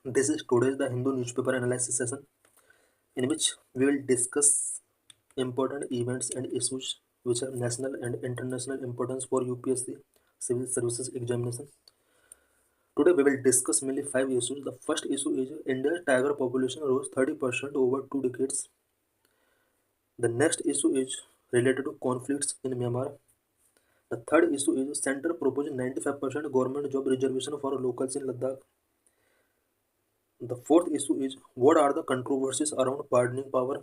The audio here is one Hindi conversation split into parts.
This is today's the Hindu newspaper analysis session in which we will discuss important events and issues which have national and international importance for UPSC civil services examination. Today we will discuss mainly five issues. The first issue is India's tiger population rose 30% over 2 decades. The next issue is related to conflicts in Myanmar. The third issue is Center proposing 95% government job reservation for locals in Ladakh. The fourth issue is what are the controversies around pardoning power,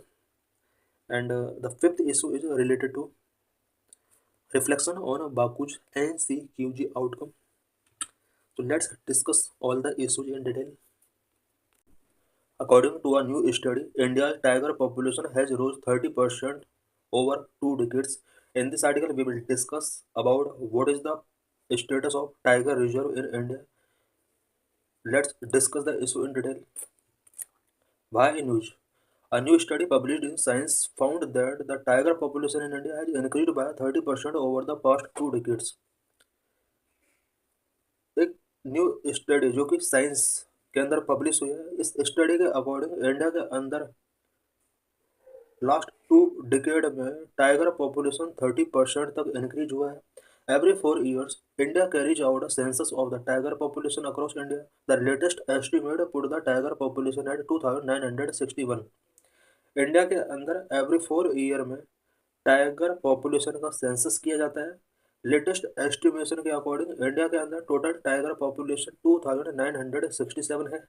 and the fifth issue is related to reflection on Baku's NCQG outcome. So let's discuss all the issues in detail. According to a new study, India's tiger population has rose 30% over 2 decades. In this article, we will discuss about what is the status of tiger reserve in India. Let's discuss the issue in detail. Why news? A new study published in Science found that the tiger population in India has increased by 30% over the past 2 decades. एक न्यू स्टडी जो कि साइंस के अंदर पब्लिश हुई है, इस स्टडी के अकॉर्डिंग इंडिया के अंदर लास्ट 2 डिकेड में टाइगर पॉपुलेशन 30% तक इंक्रीज हुआ है। Every 4 years India carries out a census of the tiger population across India. The latest estimate put the tiger population at 2961। India के अंदर एवरी 4 ईयर में टाइगर पॉपुलेशन का सेंसस किया जाता है। लेटेस्ट एस्टिमेशन के अकॉर्डिंग इंडिया के अंदर टोटल टाइगर पॉपुलेशन 2967 है।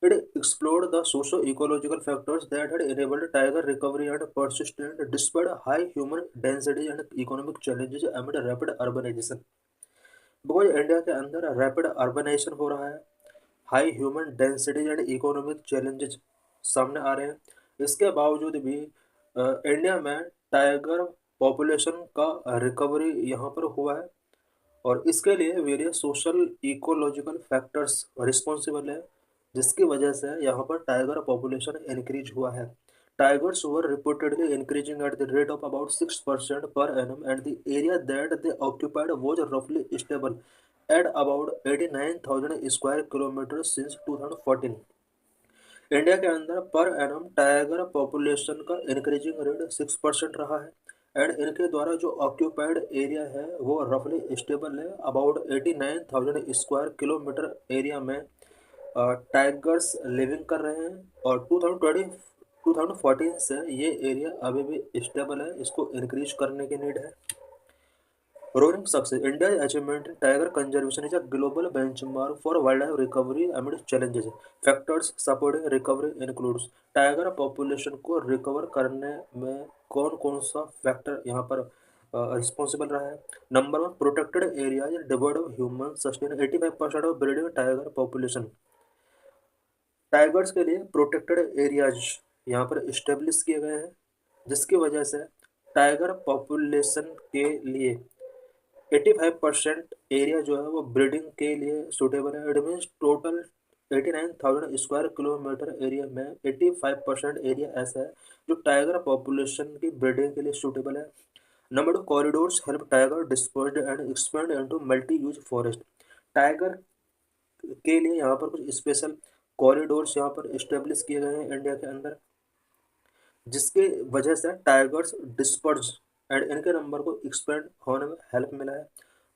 It explored the socio-ecological factors that had enabled tiger recovery and persistence despite high human density and economic challenges amid rapid urbanization. Because India के अंदर रैपिड अर्बनाइजेशन हो रहा है, high human density and economic challenges सामने आ रहे हैं, इसके बावजूद भी इंडिया में टाइगर पॉपुलेशन का रिकवरी यहाँ पर हुआ है। और इसके लिए various social ecological factors responsible है, जिसकी वजह से यहाँ पर टाइगर पॉपुलेशन इंक्रीज हुआ है। Tigers were reportedly increasing at the rate of about 6% per annum, and the area that they occupied was roughly stable at about 89,000 square kilometers since 2014। India के अंदर पर एनम टाइगर पॉपुलेशन का इंक्रीजिंग रेट 6% रहा है, एंड इनके द्वारा जो ऑक्यूपाइड एरिया है वो रफली स्टेबल है, अबाउट 89,000 स्क्वायर किलोमीटर एरिया में टाइगर्स लिविंग कर रहे हैं। और 2014 से ये एरिया अभी भी स्टेबल है, इसको इंक्रीज करने की नीड है। Roaring success. India's achievement in tiger conservation is a global benchmark for wildlife recovery amid challenges. Factors supporting recovery includes tiger population को रिकवर करने में कौन कौन सा फैक्टर यहाँ पर रिस्पॉन्सिबल रहा है। Number 1, protected areas devoid of human sustain 85% of breeding tiger population. Tigers के लिए प्रोटेक्टेड एरियाज यहाँ पर इस्टेब्लिश किए गए हैं, जिसकी वजह से टाइगर पॉपुलेशन के लिए 85% एरिया जो है वो ब्रीडिंग के लिए सूटेबल है। It means total 89,000 square kilometre area में 85% एरिया ऐसा है जो टाइगर पॉपुलेशन की ब्रीडिंग के लिए सूटेबल है। Number 2, corridors help tiger dispersed and expand into multi use forest. Tiger के लिए यहाँ पर कुछ स्पेशल कॉरिडोर्स यहाँ पर इस्टेब्लिश किए गए हैं इंडिया के अंदर, जिसके वजह से टाइगर्स डिस्पर्स एंड इनके नंबर को एक्सपेंड होने में हेल्प मिला है।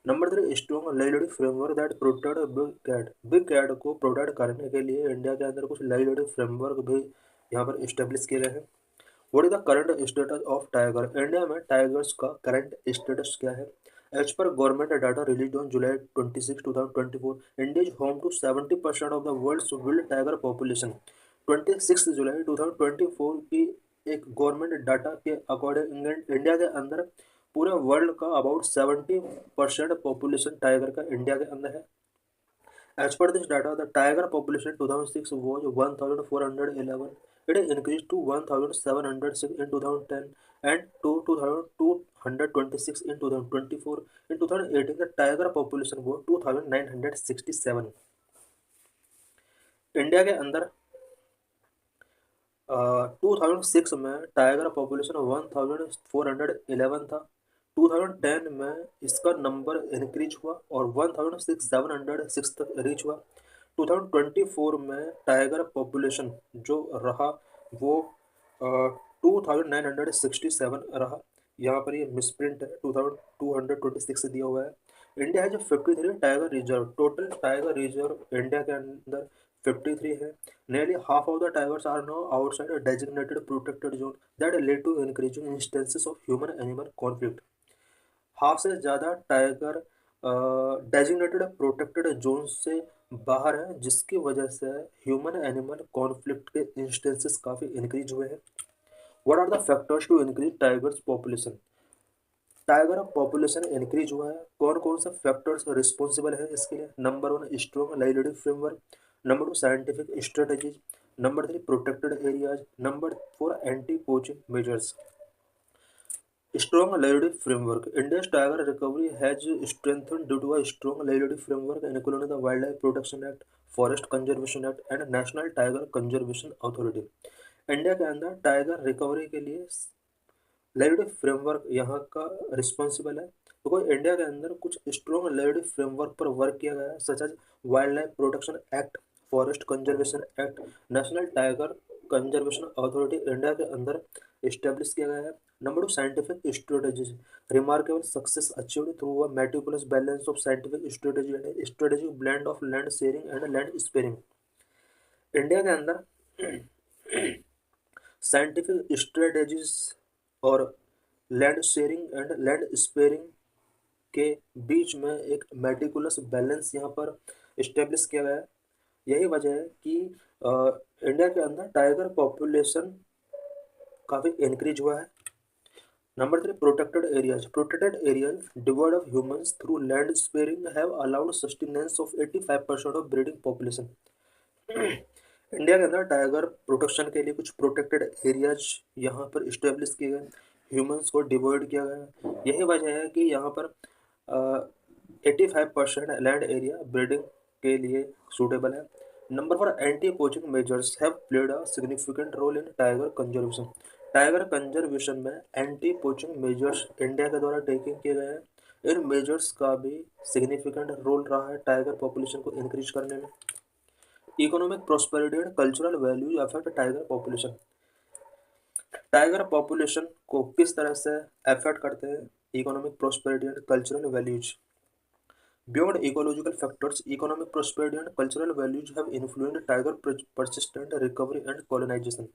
Number 3, strong livelihood framework that protect big cat. Big cat को प्रोटेक्ट करने के लिए इंडिया के अंदर कुछ लाइवलीहुड फ्रेमवर्क भी यहाँ पर इस्टेब्लिश किए गए हैं। What is the current status of tiger. India में टाइगर्स का करंट स्टेटस क्या है। एज पर government data release on July 26, 2024, India is home to 70% of the world's wild tiger population. 26 जुलाई 2024 की एक गवर्नमेंट डाटा के अकॉर्डिंग इंडिया के अंदर पूरे वर्ल्ड का अबाउट 70% पॉपुलेशन टाइगर का इंडिया के अंदर है। As per this data, the tiger population in 2006 was 1,411. It increased to 1,706 in 2010 and to 2,226 in 2024. In 2018, the tiger population was 2,967. India के अंदर 2006 में टाइगर पॉपुलेशन 1,411 था। 2010 में इसका नंबर इंक्रीज हुआ और 1,706 तक रीच हुआ। 2024 में टाइगर पॉपुलेशन जो रहा वो 2967 रहा। यहाँ पर ये मिसप्रिंट है, 2226 दिया हुआ है। India has 53 tiger reserve. Total tiger reserve India के अंदर 53 है। Nearly half of the tigers are now outside a designated protected zone that led to increasing instances of human-animal conflict. Half से ज़्यादा टाइगर डेजिग्नेटेड प्रोटेक्टेड जोन से बाहर है, जिसकी वजह से ह्यूमन एनिमल कॉन्फ्लिक्ट के इंस्टेंसेस काफ़ी इंक्रीज हुए हैं। What are the factors to increase tigers population? Tiger population increase हुआ है, कौन कौन सा फैक्टर्स रिस्पॉन्सिबल है इसके लिए? Number 1 strong legislative framework, number 2 scientific strategies, number 3 protected areas, number 4 anti poaching measures. Strong legislative framework. India's tiger recovery has strengthened due to a strong legislative framework, including the Wildlife Protection Act, Forest Conservation Act, and National Tiger Conservation Authority. India के अंदर टाइगर रिकवरी के लिए लेजिस्लेटिव फ्रेमवर्क यहाँ का रिस्पॉन्सिबल है, क्योंकि इंडिया के अंदर कुछ स्ट्रॉन्ग लेजिस्लेटिव फ्रेमवर्क पर वर्क किया गया है, such as wildlife protection act, forest conservation act, national tiger conservation authority India के अंदर इस्टेब्लिश किया गया है। Number 2 scientific strategies. Remarkable success achieved through a meticulous balance of scientific strategy and strategic blend of land sharing and land sparing. India के अंदर साइंटिफिक स्ट्रेटजीज और land sharing and land sparing के बीच में एक मेटिकुलस बैलेंस यहाँ पर इस्टेब्लिश किया गया है। यही वजह है कि इंडिया के अंदर टाइगर पॉपुलेशन काफ़ी इंक्रीज हुआ है। Number 3 protected areas. Protected areas devoid of humans through land sparing have allowed sustenance of 85% of breeding population. India के अंदर टाइगर प्रोटेक्शन के लिए कुछ प्रोटेक्टेड एरियाज यहाँ पर इस्टेब्लिश किए गए, ह्यूमंस को डिवॉइड किया गया। यही वजह है कि यहाँ पर 85% लैंड एरिया ब्रीडिंग के लिए सूटेबल है। Number 4 anti poaching measures have played a significant role in tiger conservation. Tiger conservation में एंटी पोचिंग मेजर्स इंडिया के द्वारा टेकिंग किए गए हैं। इन मेजर्स का भी सिग्निफिकेंट रोल रहा है टाइगर पॉपुलेशन को इंक्रीज करने में। Economic prosperity and cultural values affect tiger population. Tiger population को किस तरह से अफेक्ट करते हैं economic prosperity and cultural values? Beyond ecological factors, economic prosperity and cultural values have influenced tiger persistent recovery and colonization.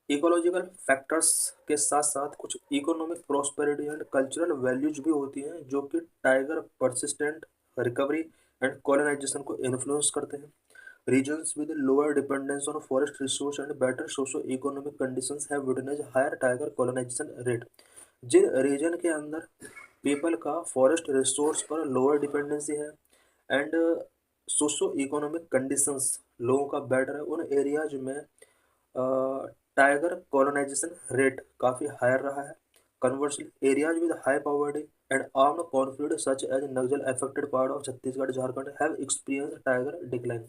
Ecological factors के साथ साथ कुछ economic prosperity and cultural values भी होती हैं जो कि tiger persistent recovery and colonization को इन्फ्लुएंस करते हैं। Reasons with lower dependence on forest resource and better socio economic conditions have witnessed higher tiger colonization rate. जिन रीजन के अंदर पीपल का फॉरेस्ट रिसोर्स पर लोअर डिपेंडेंसी है एंड सोशो इकोनॉमिक कंडीशंस लोगों का बेटर है, उन एरियाज में टाइगर कॉलोनाइजेशन रेट काफ़ी हायर रहा है। Conversely areas with high poverty and armed conflict such as Naxal affected part of Chhattisgarh Jharkhand have experience tiger decline.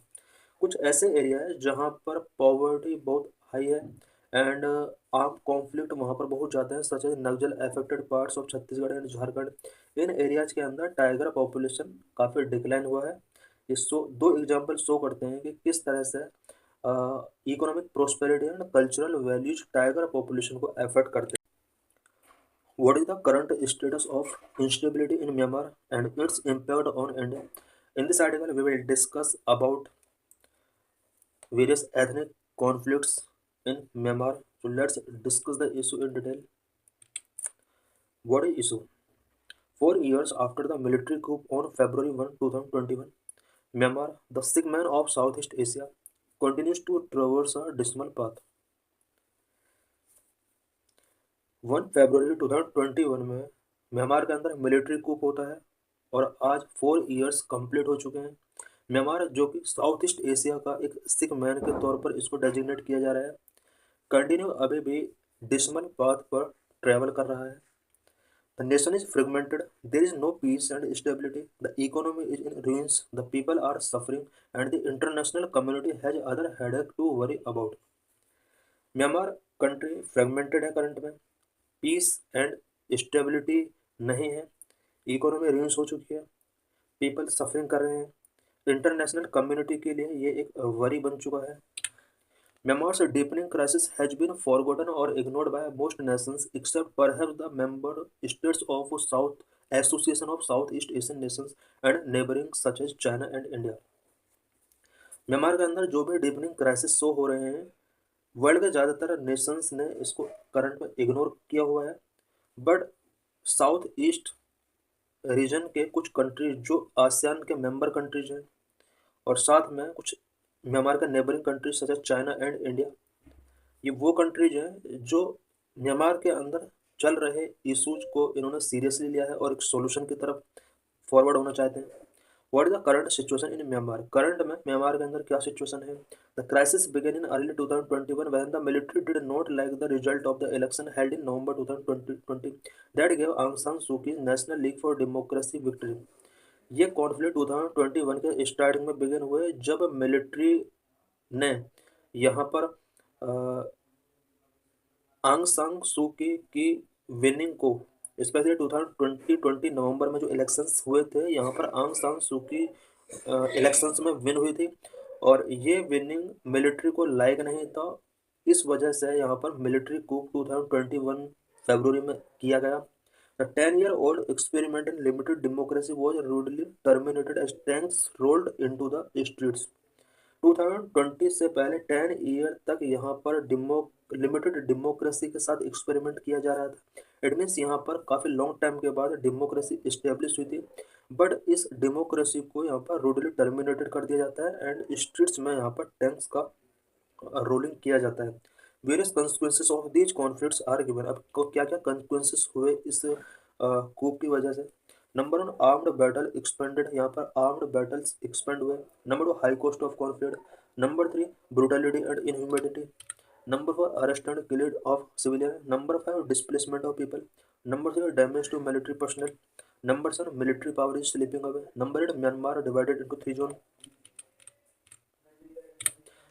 कुछ ऐसे एरिया है जहाँ पर पॉवर्टी बहुत हाई है एंड आर्म कॉन्फ्लिक्ट वहाँ पर बहुत ज़्यादा है, such as Naxal affected parts of Chhattisgarh and Jharkhand. इन एरियाज के अंदर टाइगर पॉपुलेशन काफ़ी डिक्लाइन हुआ है। ये दो एग्जाम्पल शो करते हैं कि किस तरह से economic prosperity and cultural values tiger population को अफेक्ट करते हैं। What is the current status of instability in Myanmar and its impact on India? In this article, we will discuss about various ethnic conflicts in Myanmar. So let's discuss the issue in detail. What is issue? 4 years after the military coup on February 1, 2021, Myanmar, the sick man of Southeast Asia, continues to traverse a dismal path. 1 फरवरी 2021 में म्यांमार के अंदर मिलिट्री कूप होता है और आज 4 इयर्स कंप्लीट हो चुके हैं। म्यांमार जो कि साउथ ईस्ट एशिया का एक सिक मैन के तौर पर इसको डेजिग्नेट किया जा रहा है, कंटिन्यू अभी भी डिसमल पाथ पर ट्रैवल कर रहा है। The nation is fragmented, there is no peace and stability, the economy is in ruins, the people are suffering and the international community has other headache to worry about. Myanmar country fragmented है करंट में, पीस एंड स्टेबिलिटी नहीं है, इकोनॉमी रूइंस हो चुकी है, पीपल सफरिंग कर रहे हैं, इंटरनेशनल कम्युनिटी के लिए ये एक वरी बन चुका है। Myanmar's deepening crisis has been forgotten or ignored by most nations except perhaps the member states of South Association of Southeast Asian Nations and neighboring such as China and India। Myanmar के अंदर जो भी डीपनिंग क्राइसिस शो हो रहे हैं, वर्ल्ड के ज़्यादातर नेशंस ने इसको करंट में इग्नोर किया हुआ है, बट साउथ ईस्ट रीजन के कुछ कंट्रीज जो आसियान के मेंबर कंट्रीज हैं और साथ में कुछ म्यांमार का neighbouring countries such as China and India, ये वो कंट्रीज हैं जो म्यांमार के अंदर चल रहे इशूज को इन्होंने सीरियसली लिया है और एक सॉल्यूशन की तरफ फॉरवर्ड होना चाहते हैं। What is the current situation in Myanmar? Current में म्यांमार के अंदर क्या सिचुएशन है? The crisis began in early 2021 when the military did not like the result of the election held in November 2020 that gave Aung San Suu Kyi national league for democracy victory. ये कॉन्फ्लिक्ट 2021 के स्टार्टिंग में बिगिन हुए जब मिलिट्री ने यहाँ पर आंग सांग सू की विनिंग को, स्पेशली 2020 नवंबर में जो इलेक्शंस हुए थे यहाँ पर आंग सांग सू की इलेक्शंस में विन हुई थी और ये विनिंग मिलिट्री को लायक नहीं था। इस वजह से यहाँ पर मिलिट्री कूप 2021 फरवरी में किया गया। The 10-year-old experiment in limited democracy was rudely terminated as tanks rolled into the streets। 2020 से पहले 10 ईयर तक यहाँ पर लिमिटेड डेमोक्रेसी के साथ एक्सपेरिमेंट किया जा रहा था। इट मीन्स यहाँ पर काफ़ी लॉन्ग टाइम के बाद डेमोक्रेसी इस्टेब्लिश हुई थी, बट इस डेमोक्रेसी को यहाँ पर रूडली टर्मिनेटेड कर दिया जाता है एंड स्ट्रीट्स में यहाँ पर टैंक्स का रोलिंग किया जाता है। Various consequences of these conflicts are given. अब क्या क्या कंसिक्वेंसेस हुए इस कूप की वजह से? नंबर 1, आर्म्ड बैटल एक्सपेंडेड, यहाँ पर आर्म्ड बैटल्स एक्सपेंड हुए। Number 2, high cost of conflict. Number 3, brutality and inhumanity. Number 4, arrest and killing of civilian. Number 5, displacement of people. Number 6, damage to military personnel. Number 7, military power is slipping away. Number 8, Myanmar divided into 3 zone.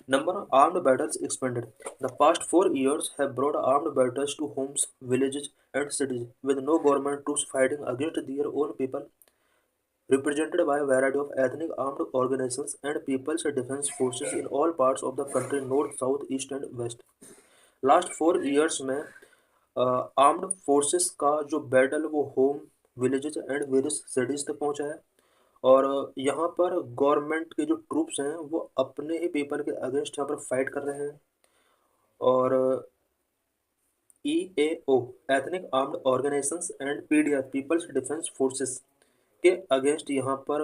Number of armed battles expanded. The past 4 years have brought armed battles to homes, villages, and cities, with no government troops fighting against their own people, represented by a variety of ethnic armed organizations and people's defense forces in all parts of the country, north, south, east, and west. Last 4 years में आर्म्ड फोर्सेस का जो बैटल वो home, villages and various cities तक पहुंचा है और यहाँ पर गवर्नमेंट के जो ट्रूप्स हैं वो अपने ही पीपल के अगेंस्ट यहाँ पर फाइट कर रहे हैं और EAO ethnic armed organisations and PDR people's defence forces के अगेंस्ट यहाँ पर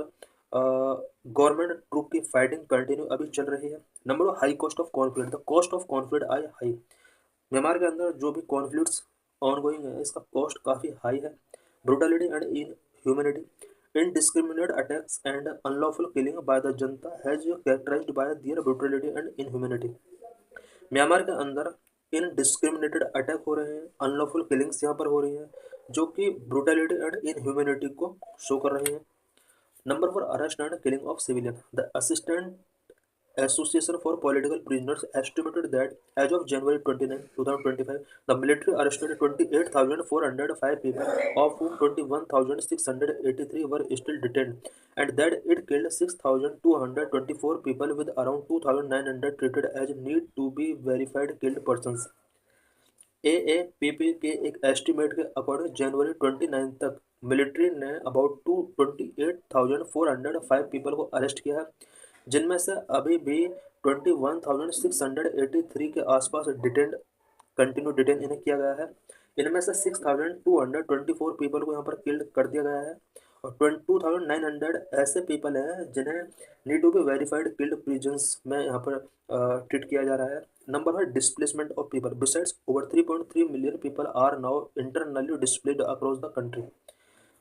गवर्नमेंट ट्रूप की फाइटिंग कंटिन्यू अभी चल रही है। Number 2, high cost of conflict. The cost of conflict I high. Myanmar के अंदर जो भी कॉन्फ्लिक्ट्स ऑनगोइंग है इसका कॉस्ट काफ़ी हाई है। Brutality and inhumanity, indiscriminate attacks and unlawful killing by the Janata has characterized by their brutality and inhumanity। Myanmar के अंदर इनडिस्क्रिमिनेटेड अटैक हो रहे हैं, अनलॉफुल किलिंग्स यहाँ पर हो रही हैं जो कि ब्रूटलिटी एंड इनह्यूमैनिटी को शो कर रही हैं। Number 4, arrest and killing of civilian. The assistant Association for Political Prisoners estimated that as of January 29, 2025, the military arrested 28,405 people, of whom 21,683 were still detained, and that it killed 6,224 people with around 2,900 treated as need to be verified killed persons। AAPP के एक एस्टिमेट के अकॉर्डिंग जनवरी 29 तक मिलिट्री ने अबाउट 28,405 पीपल को अरेस्ट किया है, जिनमें से अभी भी 21,683 के आसपास कंटिन्यू डिटेन इन्हें किया गया है। इनमें से 6,224 पीपल को यहाँ पर किल्ड कर दिया गया है और 22,900 ऐसे पीपल हैं जिन्हें need to be verified killed prisons में यहाँ पर ट्रीट किया जा रहा है। Number 1, displacement of people. Besides over 3.3 million people are now internally displaced across the country.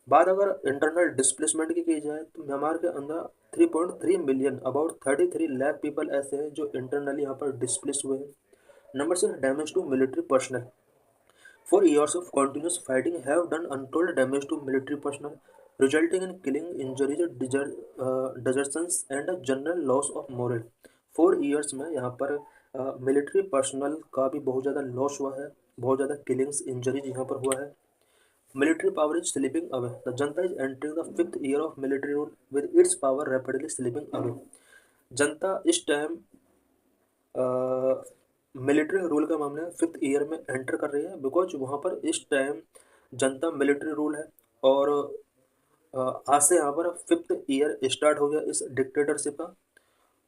बात अगर इंटरनल डिस्प्लेसमेंट की जाए तो म्यांमार के अंदर 3.3 मिलियन अबाउट 33 लाख पीपल ऐसे हैं जो इंटरनली यहाँ पर डिस्प्लेस हुए हैं। Number 6, damage to military personnel. 4 years of continuous fighting have done untold damage to military personnel, resulting in killing, injuries, desertions and a general loss of morale। 4 years में यहाँ पर मिलिट्री पर्सनल का भी बहुत ज़्यादा लॉस हुआ है, बहुत ज़्यादा किलिंग्स, इंजरीज यहाँ पर हुआ है। Military power is slipping away. The junta is entering the fifth year of military rule with its power rapidly slipping away. जनता इस टाइम मिलिट्री रूल के मामले में फिफ्थ ईयर में एंटर कर रही है, बिकॉज वहाँ पर इस टाइम जनता मिलिट्री रूल है और आज से यहाँ पर फिफ्थ ईयर स्टार्ट हो गया इस डिक्टेटरशिप का।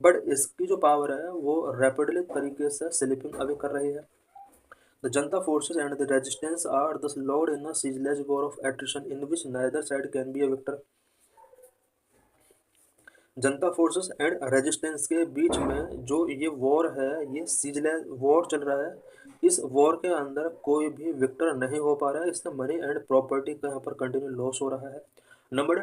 बट इसकी जो पावर है वो रैपिडली तरीके से स्लिपिंग अवे कर रही है। The junta forces and the resistance are thus locked in a ceaseless war of attrition in which neither side can be a victor. Janata forces and resistance के बीच में जो ये वॉर है, ये सीजलेस वॉर चल रहा है। इस वॉर के अंदर कोई भी विक्टर नहीं हो पा रहा है, इससे मनी एंड प्रॉपर्टी का यहाँ पर कंटिन्यू लॉस हो रहा है। Number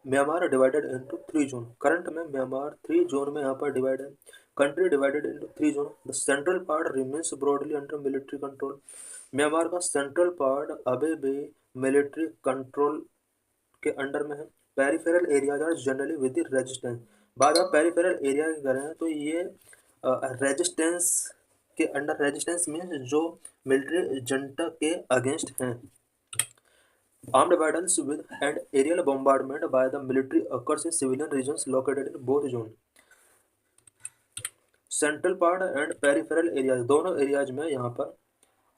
Myanmar divided into 3 zone. Current में म्यांमार 3 जोन में यहाँ पर डिवाइड है। Country divided into 3 zone. The central part remains broadly under military control. Myanmar का सेंट्रल पार्ट अभी भी मिलिट्री कंट्रोल के अंडर में है। Peripheral areas are generally with the resistance. बात आप पेरिफेरल एरिया की करें तो ये रेजिस्टेंस के अंडर, रेजिस्टेंस मीन्स जो मिलिट्री जनता के अगेंस्ट हैं। Armed battles with and aerial bombardment by the military occurs in civilian regions located in both zone. Central part and peripheral areas, दोनों एरियाज में यहाँ पर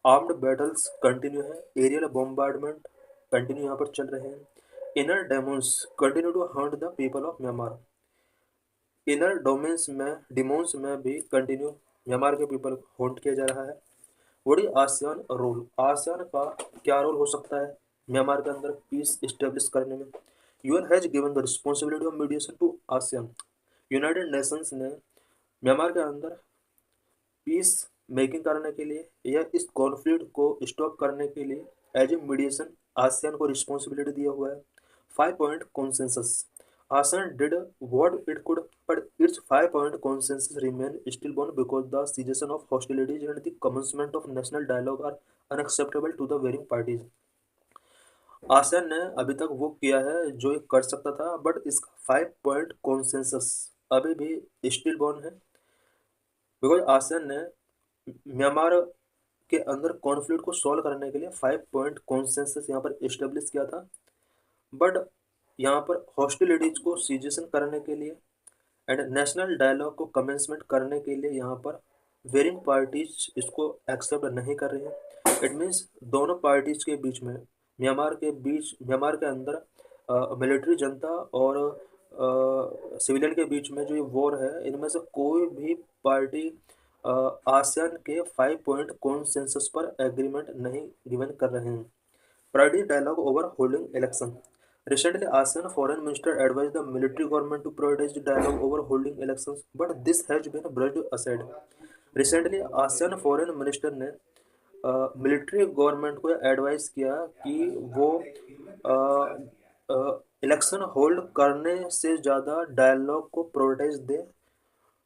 आर्म्ड बैटल्स कंटिन्यू है, एरियल बॉम्बार्डमेंट कंटिन्यू यहाँ पर चल रहे हैं। Inner demons continue to hunt the people of Myanmar. Inner demons में भी कंटिन्यू म्यांमार के पीपल को हॉन्ट किया जा रहा है। What is ASEAN role? ASEAN का क्या रोल हो सकता है म्यांमार के अंदर पीस इस्टेब्लिश करने में? UN has given the responsibility of mediation to ASEAN. United Nations ने म्यांमार के अंदर पीस मेकिंग करने के लिए या इस कॉन्फ्लिक्ट को स्टॉप करने के लिए एज ए मीडिएशन आसियान को रिस्पॉन्सिबिलिटी दिया हुआ है। 5-point consensus. ASEAN did what it could, but its 5-point consensus remain stillborn because the cessation of hostilities and the commencement of national dialogue are unacceptable to the varying parties. ASEAN ने अभी तक वो किया है जो ये कर सकता था, बट इसका 5-point consensus अभी भी स्टिल बॉर्न है, बिकॉज आसियान ने म्यांमार के अंदर कॉन्फ्लिक्ट को सॉल्व करने के लिए 5-point consensus यहाँ पर इस्टेब्लिश किया था। बट यहाँ पर हॉस्टिलिटीज को सीजेशन करने के लिए एंड नेशनल डायलॉग को कमेंसमेंट करने के लिए यहाँ पर वेरिंग पार्टीज इसको एक्सेप्ट नहीं कर रही हैं। इट मीन्स दोनों पार्टीज के बीच में, म्यांमार के अंदर मिलिट्री जनता और सिविलियन के बीच में जो ये वॉर है, इनमें से कोई भी पार्टी आसियान के 5-point कॉन्सेंसस पर एग्रीमेंट नहीं गिवन कर रहे हैं। Priority dialogue over holding election. Recently, ASEAN foreign minister advised the military government to prioritize the dialogue over holding elections, but this has been brushed aside. Recently, ASEAN foreign minister ने मिलिट्री गवर्नमेंट को एडवाइस किया कि वो इलेक्शन होल्ड करने से ज़्यादा डायलॉग को प्रायोरिटाइज दे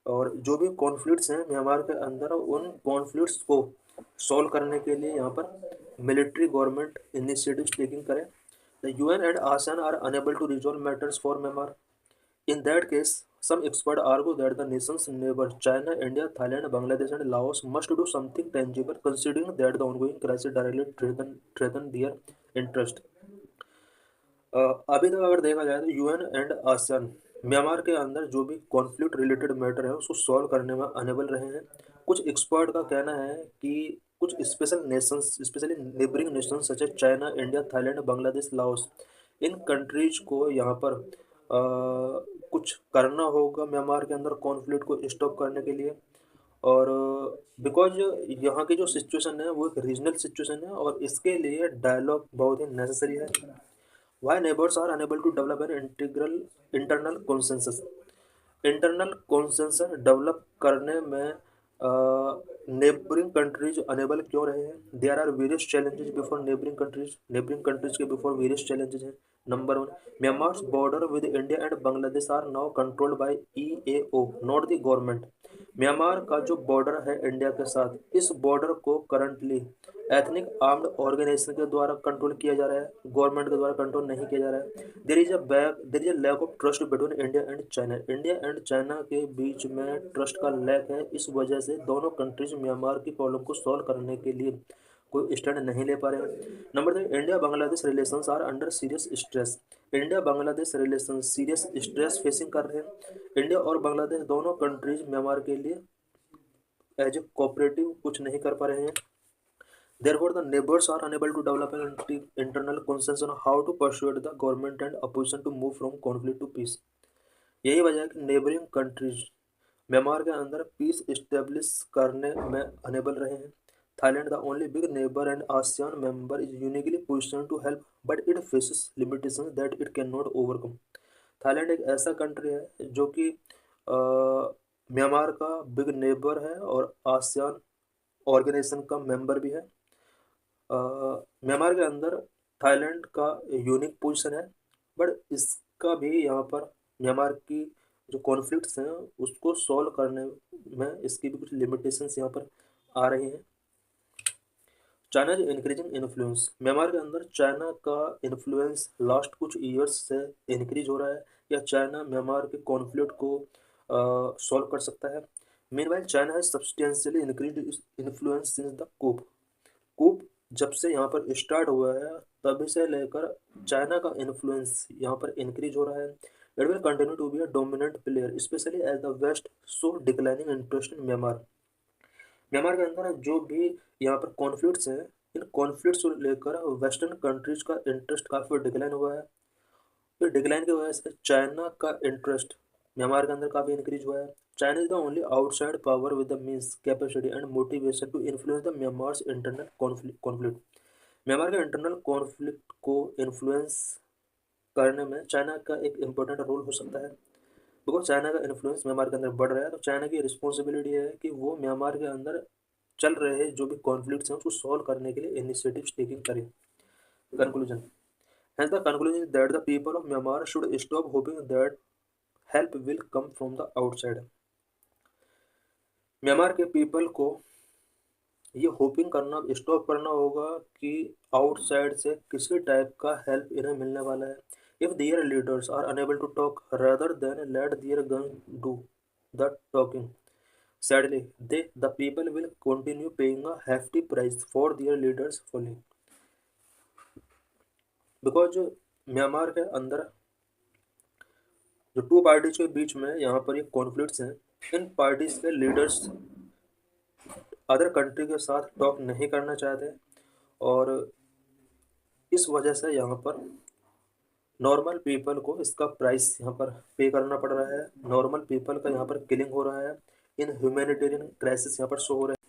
और जो भी कॉन्फ्लिक्ट्स हैं म्यांमार के अंदर, उन कॉन्फ्लिक्ट्स को सॉल्व करने के लिए यहाँ पर मिलिट्री गवर्नमेंट इनिशिएटिव्स टेकिंग करें। The UN and ASEAN are unable to resolve matters for Myanmar. In that case, some experts argue that the nation's neighbors China, India, Thailand, Bangladesh, and Laos must do something tangible, considering that the ongoing crisis directly threaten their interest. अभी तक अगर देखा जाए तो यूएन एंड आसियान म्यांमार के अंदर जो भी कॉन्फ्लिक्ट रिलेटेड मैटर है उसको सॉल्व करने में अनेबल रहे हैं। कुछ एक्सपर्ट का कहना है कि कुछ special nations, specially neighbouring nations such as China, India, Thailand, Bangladesh, Laos, इन कंट्रीज को यहाँ पर कुछ करना होगा म्यांमार के अंदर कॉन्फ्लिक्ट को स्टॉप करने के लिए। और बिकॉज यहाँ की जो सिचुएशन है वो एक रीजनल सिचुएशन है और इसके लिए डायलॉग बहुत ही नेसेसरी है। Why neighbors are unable to develop an internal consensus? Internal consensus develop करने में नेबरिंग कंट्रीज अनेबल क्यों रहे हैं? There are various challenges before neighbouring countries के बिफोर वेरियस चैलेंजेस हैं। Number 1, Myanmar's border with India and Bangladesh are now controlled by EAO, not the government. Myanmar का जो बॉर्डर है इंडिया के साथ, इस बॉर्डर को करंटली एथनिक आर्म्ड ऑर्गेनाइजेशन के द्वारा कंट्रोल किया जा रहा है, गवर्नमेंट के द्वारा कंट्रोल नहीं किया जा रहा है। There is a lack of trust between India and China. India and China के बीच में ट्रस्ट का लैक है, इस वजह से दोनों कंट्रीज म्यांमार की प्रॉब्लम को सॉल्व करने के लिए कोई स्टैंड नहीं ले पा रहे हैं। Number 3, India Bangladesh relations are under serious stress. India Bangladesh relation serious stress facing कर रहे हैं। इंडिया और बांग्लादेश दोनों कंट्रीज म्यांमार के लिए एज ए कोऑपरेटिव कुछ नहीं कर पा रहे हैं। Therefore, the neighbors are unable to develop an internal consensus on how to persuade the government and opposition to move from conflict to peace. यही वजह है कि नेबरिंग कंट्रीज म्यांमार के अंदर पीस इस्टेब्लिश करने में अनेबल रहे हैं। Thailand, the only big neighbour and ASEAN member, is uniquely position to help but it faces limitations that it can not overcome. Thailand एक ऐसा कंट्री है जो कि म्यांमार का बिग नेबर है और आसियान ऑर्गेनाइजेशन का मेंबर भी है। म्यांमार के अंदर थाईलैंड का यूनिक पोजीशन है, बट इसका भी यहाँ पर म्यांमार की जो कॉन्फ्लिक्ट्स हैं उसको सॉल्व करने में इसकी भी कुछ लिमिटेशंस यहाँ पर आ रही हैं। चाइना जो इंक्रीजिंग इन्फ्लुएंस, म्यांमार के अंदर चाइना का इन्फ्लुएंस लास्ट कुछ ईयर्स से इंक्रीज हो रहा है, या चाइना म्यांमार के कॉन्फ्लिक्ट को सॉल्व कर सकता है। Meanwhile China has substantially increase influence since the coup जब से यहाँ पर स्टार्ट हुआ है तभी से लेकर चाइना का इन्फ्लुएंस यहाँ पर इंक्रीज हो रहा है। It will continue to be a dominant player especially as the west so declining interest in Myanmar. Myanmar के अंदर जो भी यहाँ पर कॉन्फ्लिक्ट्स हैं, इन कॉन्फ्लिक्ट्स को लेकर वेस्टर्न कंट्रीज का इंटरेस्ट काफ़ी डिक्लाइन हुआ है। तो डिक्लाइन की वजह से चाइना का इंटरेस्ट म्यांमार के अंदर काफ़ी इंक्रीज हुआ है। China is the only outside power with the means capacity and motivation to influence the Myanmar's internal conflict. Myanmar के इंटरनल कॉन्फ्लिक्ट को इन्फ्लुएंस करने में चाइना का एक इम्पोर्टेंट रोल हो सकता है। बिकॉज चाइना का इन्फ्लुएंस म्यांमार के अंदर बढ़ रहा है, तो चाइना की रिस्पॉन्सिबिलिटी है कि वो म्यांमार के अंदर चल रहे जो भी कॉन्फ्लिक्ट्स हैं उसको सॉल्व करने के लिए इनिशिएटिव्स टेकिंग करें। Conclusion, hence the conclusion is that the people of Myanmar should stop hoping that help will come from the outside। Myanmar के पीपल को ये होपिंग करना स्टॉप करना होगा कि आउटसाइड से किसी टाइप का हेल्प इन्हें मिलने वाला है। If their leaders are unable to talk rather than let their gun do the talking, sadly the people will continue paying a hefty price for their leaders following. Because Myanmar के अंदर जो टू पार्टीज के बीच में यहाँ पर ये कॉन्फ्लिक्ट्स हैं, इन पार्टीज के लीडर्स अदर कंट्री के साथ टॉक नहीं करना चाहते और इस वजह से यहाँ पर नॉर्मल पीपल को इसका प्राइस यहाँ पर पे करना पड़ रहा है। नॉर्मल पीपल का यहाँ पर किलिंग हो रहा है, इन ह्यूमैनिटेरियन क्राइसिस यहाँ पर शो हो रहे हैं।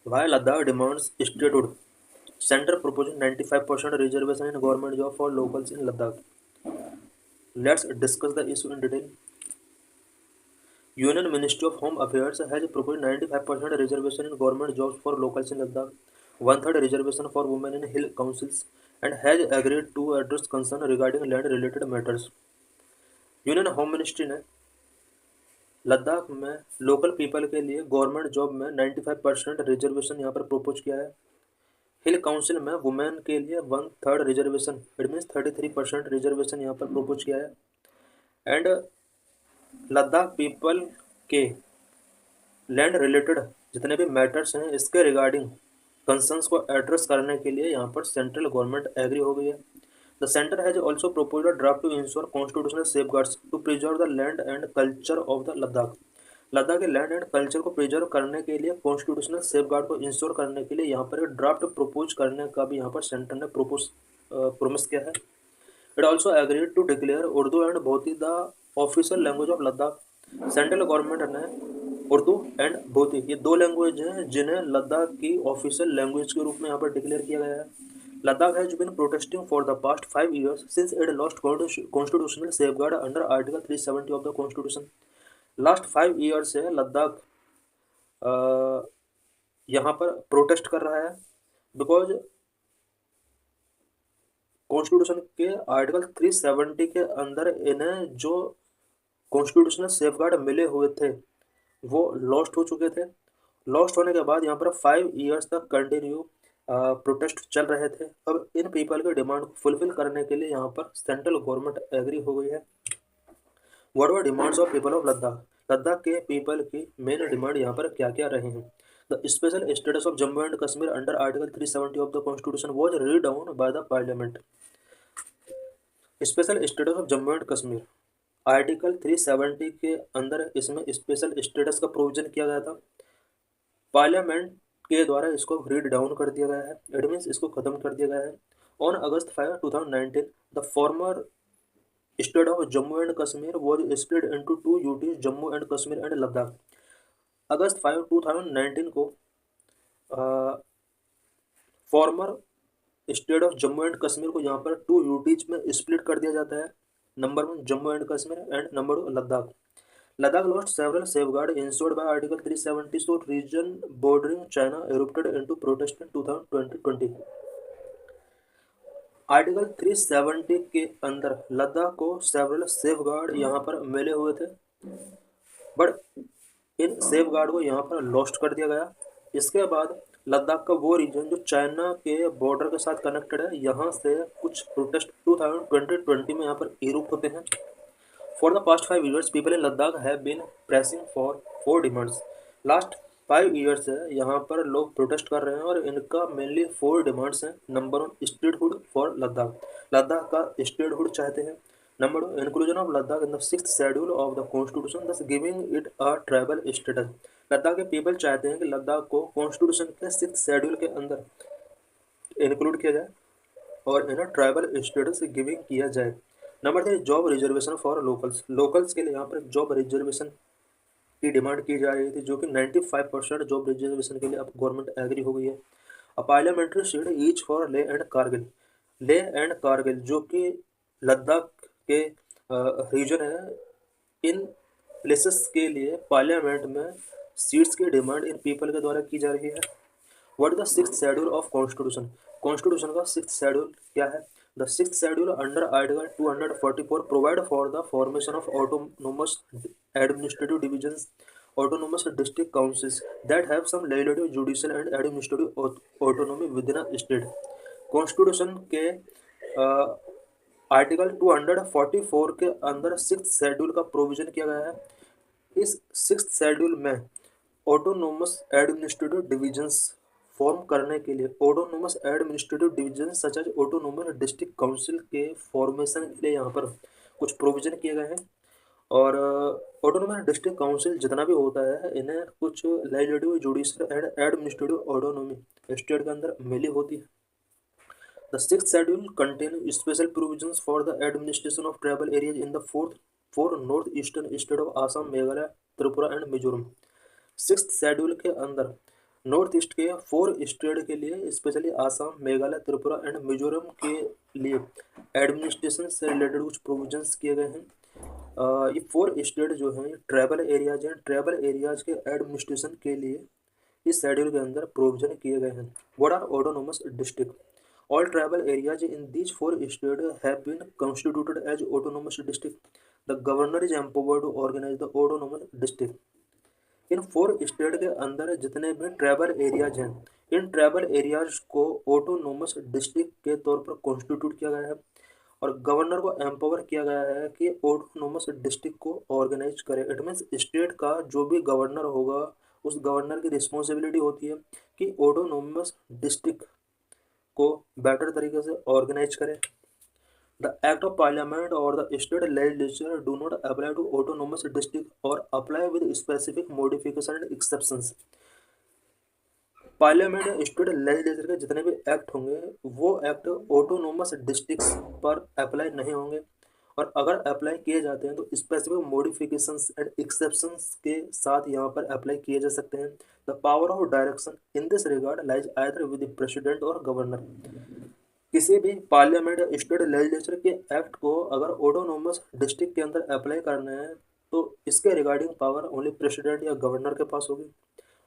Why Ladakh demands statehood, centre proposing 95% reservation in government job for locals in Ladakh। Let's discuss the issue in detail। Union Ministry of Home Affairs has proposed 95% reservation in government jobs for locals in Ladakh, 1/3 reservation for women in hill councils, and has agreed to address concern regarding land-related matters। Union home ministry ने लद्दाख में लोकल पीपल के लिए गवर्नमेंट जॉब में 95% रिजर्वेशन यहाँ पर प्रपोज किया है। हिल काउंसिल में वुमेन के लिए 1/3 रिजर्वेशन, इट मीन्स 33% रिजर्वेशन यहाँ पर प्रपोज किया है। एंड लद्दाख पीपल के लैंड रिलेटेड जितने भी मैटर्स हैं इसके रिगार्डिंग कंसर्न्स को एड्रेस करने के लिए यहाँ पर सेंट्रल गवर्नमेंट एग्री हो गई है। The centre has also proposed a draft to ensure constitutional safeguards to preserve the land and culture of the Ladakh. Ladakh के लैंड एंड कल्चर को प्रिजर्व करने के लिए कॉन्स्टिट्यूशनल सेफगार्ड को इंश्योर करने के लिए यहाँ पर एक ड्राफ्ट प्रपोज करने का भी यहाँ पर सेंटर ने प्रोमिस किया है। It also agreed to declare Urdu and Bhoti the official language of Ladakh. Central government ने उर्दू एंड भोती ये दो लैंग्वेज हैं जिन्हें लद्दाख की ऑफिशियल लैंग्वेज के रूप में यहाँ पर डिक्लेयर किया गया है। Ladakh has been protesting for the past 5 years since it lost constitutional safeguard under article 370 of the constitution. Last 5 years से लद्दाख यहाँ पर प्रोटेस्ट कर रहा है बिकॉज कॉन्स्टिट्यूशन के आर्टिकल 370 के अंदर इन्हें जो कॉन्स्टिट्यूशनल सेफगार्ड मिले हुए थे वो लॉस्ट हो चुके थे। लॉस्ट होने के बाद यहाँ पर 5 years तक कंटिन्यू प्रोटेस्ट चल रहे थे। अब इन पीपल के डिमांड को फुलफिल करने के लिए यहाँ पर सेंट्रल गवर्नमेंट एग्री हो गई है। What were demands of people of Ladakh, Ladakh के पीपल की मेन डिमांड यहाँ पर क्या क्या रहे हैं। The special status of Jammu and Kashmir under Article 370 of the Constitution was read down by the Parliament. Special status of Jammu and Kashmir, article 370 के अंदर इसमें स्पेशल स्टेटस का प्रोविजन किया गया था। पार्लियामेंट के द्वारा इसको रीड डाउन कर दिया गया है, इट मीन्स इसको खत्म कर दिया गया है। On August 5, 2019 the former state of Jammu and Kashmir was split into two UTs, Jammu and Kashmir and Ladakh. अगस्त 5, 2019 को former state of Jammu and Kashmir को यहाँ पर टू यूटीज में स्प्लिट कर दिया जाता है। Number 1 Jammu and Kashmir and number 2 Ladakh. Ladakh lost several safeguards ensured by Article 370, so region bordering China erupted into protest in 2020। Article 370 के अंदर लद्दाख को सेवरल सेफगार्ड यहाँ पर मिले हुए थे, बट इन सेफगार्ड को यहाँ पर लॉस्ट कर दिया गया। इसके बाद लद्दाख का वो रीजन जो चाइना के बॉर्डर के साथ कनेक्टेड है, यहाँ से कुछ प्रोटेस्ट 2020 में यहाँ पर इरुप्ट होते हैं। For the past 5 years, people in Ladakh have been pressing for 4 demands. Last 5 years से यहाँ पर लोग प्रोटेस्ट कर रहे हैं और इनका मेनली 4 डिमांड्स हैं। Number 1 statehood for Ladakh, Ladakh का स्टेटहुड चाहते हैं। Number 2 inclusion of Ladakh in the 6th schedule of the constitution, thus giving it a tribal status. Ladakh के पीपल चाहते हैं कि लद्दाख को कॉन्स्टिट्यूशन के 6th शेड्यूल के अंदर इंक्लूड किया जाए और इन्हें ट्राइबल स्टेटस गिविंग किया जाए। Number 3 job reservation for locals, locals के लिए यहाँ पर जॉब रिजर्वेशन की डिमांड की जा रही थी, जो कि 95% जॉब रिजर्वेशन के लिए अब गवर्नमेंट एग्री हो गई है। A parliamentary seat each for ले एंड कारगिल, ले एंड कारगिल जो कि लद्दाख के रीजन है, इन प्लेसेस के लिए पार्लियामेंट में सीट्स की डिमांड इन पीपल के द्वारा की जा रही है। What the 6th schedule of constitution, constitution का 6th शेड्यूल क्या है? The 6th schedule under Article 244 provide for the formation of autonomous administrative divisions, autonomous district councils that have some legislative, judicial and administrative autonomy within a state। Constitution के आर्टिकल 244 के अंदर 6th शेड्यूल का प्रोविजन किया गया है। इस 6th शेड्यूल में ऑटोनोमस एडमिनिस्ट्रेटिव डिविजन्स फॉर्म करने के लिए, autonomous administrative division such as autonomous district council के फॉर्मेशन के लिए यहाँ पर कुछ प्रोविजन किए गए हैं। और ऑटोनोमस डिस्ट्रिक्ट काउंसिल जितना भी होता है, इन्हें कुछ legislative, judicial and administrative autonomy state के अंदर मिली होती है। The 6th schedule contain special provisions for the administration of tribal areas in the four north eastern state of Assam, Meghalaya, Tripura and Mizoram. 6th schedule के अंदर नॉर्थ ईस्ट के 4 स्टेट के लिए, स्पेशली आसाम, मेघालय, त्रिपुरा एंड मिजोरम के लिए एडमिनिस्ट्रेशन से रिलेटेड कुछ प्रोविजंस किए गए हैं। ये 4 स्टेट जो हैं ट्राइबल एरियाज हैं, ट्राइबल एरियाज के एडमिनिस्ट्रेशन के लिए इस शेड्यूल के अंदर प्रोविजन किए गए हैं। What are autonomous district? All tribal areas in these 4 state have been constituted as autonomous district. The governor is empowered to organise the autonomous district. इन 4 स्टेट के अंदर जितने भी ट्राइबल एरियाज हैं, इन ट्राइबल एरियाज को ऑटोनोमस डिस्ट्रिक्ट के तौर पर कॉन्स्टिट्यूट किया गया है और गवर्नर को एम्पावर किया गया है कि ऑटोनोमस डिस्ट्रिक्ट को ऑर्गेनाइज करे। इट मीन्स स्टेट का जो भी गवर्नर होगा, उस गवर्नर की रिस्पॉन्सिबिलिटी होती है कि ऑटोनोमस डिस्ट्रिक्ट को बेटर तरीके से ऑर्गेनाइज करे। The Act of Parliament or the state legislature do not apply to autonomous district or apply with specific modification and exceptions। Parliament या स्टेट लेजिस्लेचर के जितने भी एक्ट होंगे, वो एक्ट ऑटोनोमस डिस्ट्रिक्ट्स पर अप्लाई नहीं होंगे, और अगर अप्लाई किए जाते हैं तो स्पेसिफिक मॉडिफिकेशंस एंड एक्सेप्शंस के साथ यहाँ पर अप्लाई किए जा सकते हैं। The power of direction in this regard lies either with the president और गवर्नर। किसी भी पार्लियामेंट या स्टेट लेजिस्लेचर के एक्ट को अगर ऑटोनोमस डिस्ट्रिक्ट के अंदर अप्लाई करना है तो इसके रिगार्डिंग पावर ओनली प्रेसिडेंट या गवर्नर के पास होगी।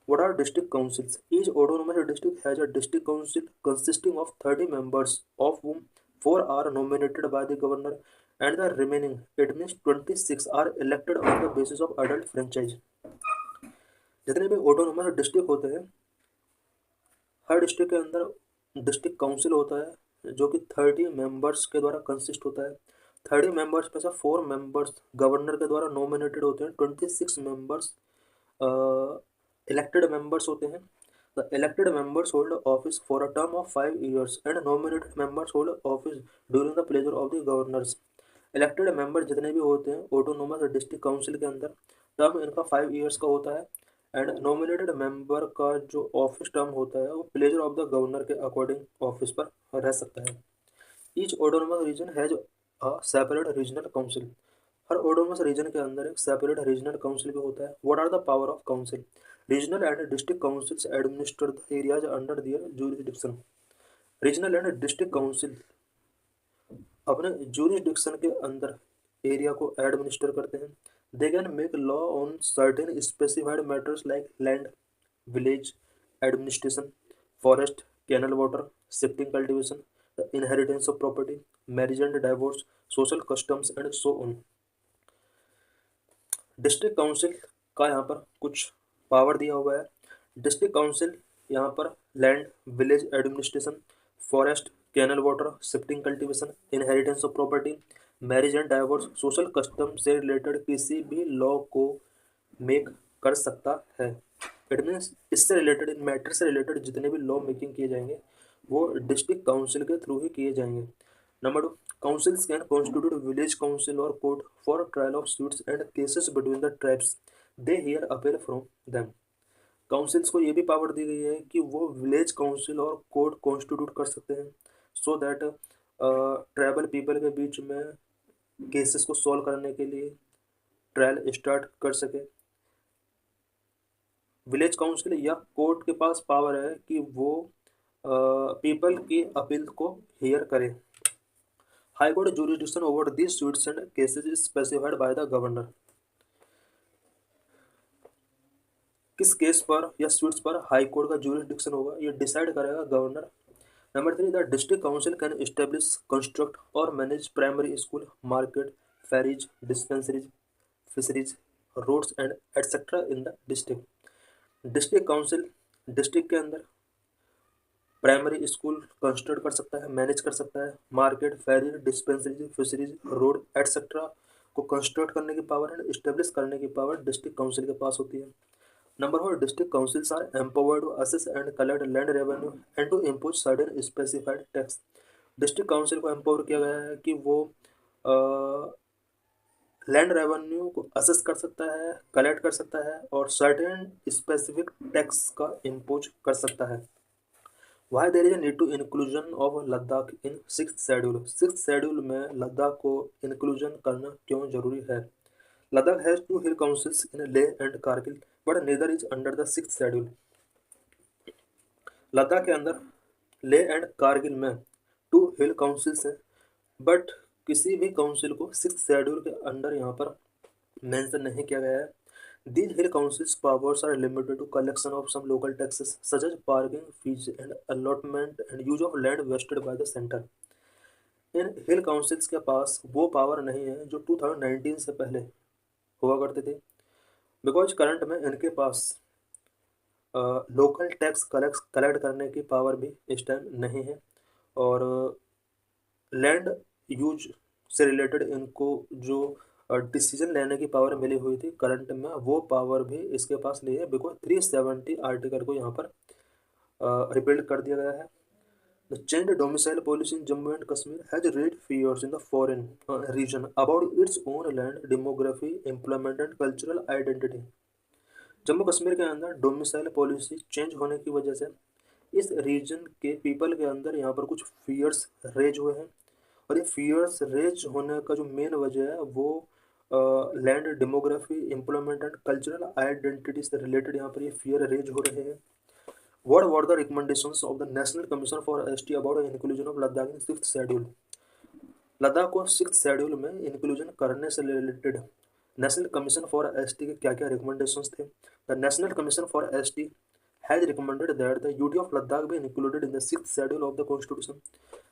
What are district councils? Each autonomous district has a district council consisting of 30 members of whom 4 are nominated by the governor and the remaining, it means 26, are elected on the basis of adult franchise। जितने भी ऑटोनोमस डिस्ट्रिक्ट होते हैं, हर डिस्ट्रिक्ट के अंदर डिस्ट्रिक्ट काउंसिल होता है जो कि 30 मेंबर्स के द्वारा कंसिस्ट होता है। 30 मेंबर्स में से 4 मेंबर्स गवर्नर के द्वारा नॉमिनेटेड होते हैं, 26 मेंबर्स इलेक्टेड मेंबर्स होते हैं। The elected members hold office for a term of 5 years and nominated members hold office during the pleasure of the governors. Elected member जितने भी होते हैं ऑटोनोमस डिस्ट्रिक्ट काउंसिल के अंदर, टर्म इनका 5 years का होता है। एंड नॉमिनेटेड मेंबर का जो ऑफिस टर्म होता है वो प्लेजर ऑफ द गवर्नर के अकॉर्डिंग ऑफिस पर रह सकता है। Each autonomous region has a separate regional council. हर ऑटोनोमस रीजन के अंदर एक सेपरेट रीजनल काउंसिल भी होता है। What are the power of council? Regional and district councils administer the areas under their jurisdiction. Regional and district council अपने जुरिसडिक्शन के अंदर एरिया को एडमिनिस्टर करते हैं। They can make law on certain specified matters like land, village administration, forest, canal water, shifting cultivation, the inheritance of property, marriage and divorce, social customs and so on. District council का यहाँ पर कुछ पावर दिया हुआ है। डिस्ट्रिक्ट काउंसिल यहाँ पर land, village administration, forest, canal water, shifting cultivation, inheritance of property, marriage and divorce, social custom से रिलेटेड किसी भी लॉ को मेक कर सकता है। इट मीन्स इससे रिलेटेड, इन मैटर से रिलेटेड जितने भी लॉ मेकिंग किए जाएंगे वो डिस्ट्रिक्ट काउंसिल के थ्रू ही किए जाएंगे। Number 2, councils can constitute village council or court for trial of suits and cases between the tribes they hear appeal from them। Councils को ये भी पावर दी गई है कि वो विलेज काउंसिल और कोर्ट कॉन्स्टिट्यूट कर सकते हैं सो दैट ट्राइबल पीपल के बीच में केसेस को सॉल्व करने के लिए ट्रायल स्टार्ट कर सके। विलेज काउंसिल या कोर्ट के पास पावर है कि वो पीपल की अपील को हेयर करे। High court jurisdiction over these suits and cases is specified by the governor। किस केस पर या suits पर हाई कोर्ट का jurisdiction होगा ये डिसाइड करेगा governor. Number 3, the district council can establish, construct और manage primary school, market, ferries, dispensaries, fisheries, roads and etcetera in the district. District council district के अंदर प्राइमरी स्कूल कंस्ट्रक्ट कर सकता है, मैनेज कर सकता है, मार्केट, फेरी, डिस्पेंसरीज, फिशरीज, रोड एटसेट्रा को कंस्ट्रक्ट करने की पावर एंड इस्टेब्लिश करने की पावर डिस्ट्रिक्ट काउंसिल के पास होती है। Number 4, district councils are empowered to assess and collect land revenue and to impose certain specified tax. District council को एम्पावर किया गया है कि वो लैंड रेवेन्यू को असेस कर सकता है, कलेक्ट कर सकता है और सर्टेन स्पेसिफिक टैक्स का इम्पोज कर सकता है। Why there is a need to inclusion of Ladakh in 6th schedule? 6th schedule में लद्दाख को इंक्लूजन करना क्यों जरूरी है? Ladakh has 2 hill councils in Leh and Kargil but neither is under the 6th schedule. Ladakh के अंदर लेह एंड कारगिल में 2 हिल काउंसिल्स हैं बट किसी भी काउंसिल को 6th शेड्यूल के अंडर यहाँ पर मेंशन नहीं किया गया है। These hill councils' powers are limited to collection of some local taxes such as parking fees and allotment and use of land vested by the center। In hill councils के पास वो पावर नहीं है जो 2019 से पहले हुआ करते थे, बिकॉज करंट में इनके पास लोकल टैक्स कलेक्ट करने की पावर भी इस टाइम नहीं है और लैंड यूज से रिलेटेड इनको जो डिसीजन लेने की पावर मिली हुई थी करंट में वो पावर भी इसके पास नहीं है बिकॉज 370 आर्टिकल को यहाँ पर रिपील्ड कर दिया गया है। The change domicile policy in Jammu and Kashmir has raised fears in the foreign region about its own land demography, employment and cultural identity. Jammu Kashmir के अंदर डोमिसाइल पॉलिसी चेंज होने की वजह से इस रीजन के पीपल के अंदर यहाँ पर कुछ फियर्स रेज हुए हैं और ये फियर्स रेज होने का जो मेन वजह है वो land demography, employment and cultural identity से रिलेटेड यहाँ पर ये फियर रेज हो रहे हैं। What were the recommendations of the national commission for ST about inclusion of Ladakh in 6th schedule? Ladakh को 6th शेड्यूल में इंक्लूजन करने से related national commission for ST के क्या क्या रिकमेंडेशंस थे? The national commission for ST has recommended that the UT of Ladakh be included in the 6th schedule of the constitution.